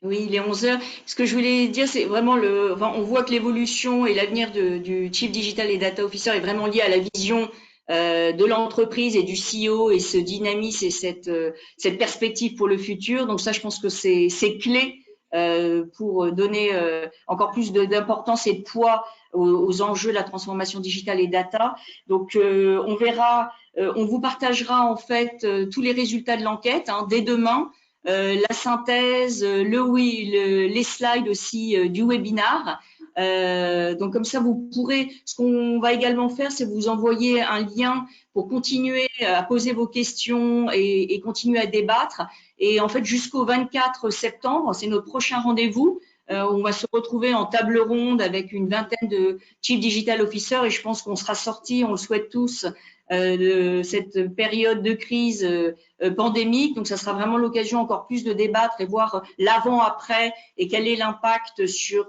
Oui, il est 11 heures. Ce que je voulais dire, c'est vraiment on voit que l'évolution et l'avenir du Chief Digital et Data Officer est vraiment lié à la vision de l'entreprise et du CEO et ce dynamisme et cette perspective pour le futur. Donc ça, je pense que c'est clé pour donner encore plus d'importance et de poids aux enjeux de la transformation digitale et data. Donc on verra, on vous partagera en fait tous les résultats de l'enquête dès demain. La synthèse, les slides aussi du webinar. Donc comme ça, vous pourrez. Ce qu'on va également faire, c'est vous envoyer un lien pour continuer à poser vos questions et continuer à débattre. Et en fait, jusqu'au 24 septembre, c'est notre prochain rendez-vous. On va se retrouver en table ronde avec une vingtaine de Chief Digital Officers et je pense qu'on sera sortis, on le souhaite tous, de cette période de crise pandémique. Donc, ça sera vraiment l'occasion encore plus de débattre et voir l'avant-après et quel est l'impact sur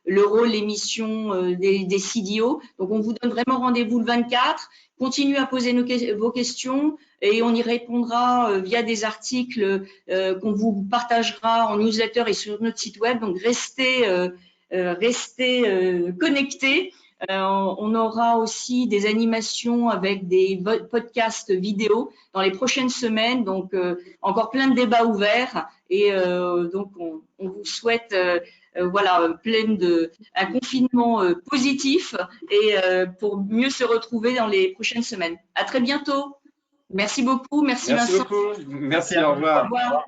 le rôle, les missions des CDO. Donc, on vous donne vraiment rendez-vous le 24. Continuez à poser vos questions et on y répondra via des articles qu'on vous partagera en newsletter et sur notre site web. Donc, restez connectés. On aura aussi des animations avec des podcasts vidéo dans les prochaines semaines. Donc, encore plein de débats ouverts. Et donc, on vous souhaite un confinement positif et pour mieux se retrouver dans les prochaines semaines. À très bientôt. Merci beaucoup. Merci Vincent. Merci beaucoup. Merci, au revoir. Au revoir.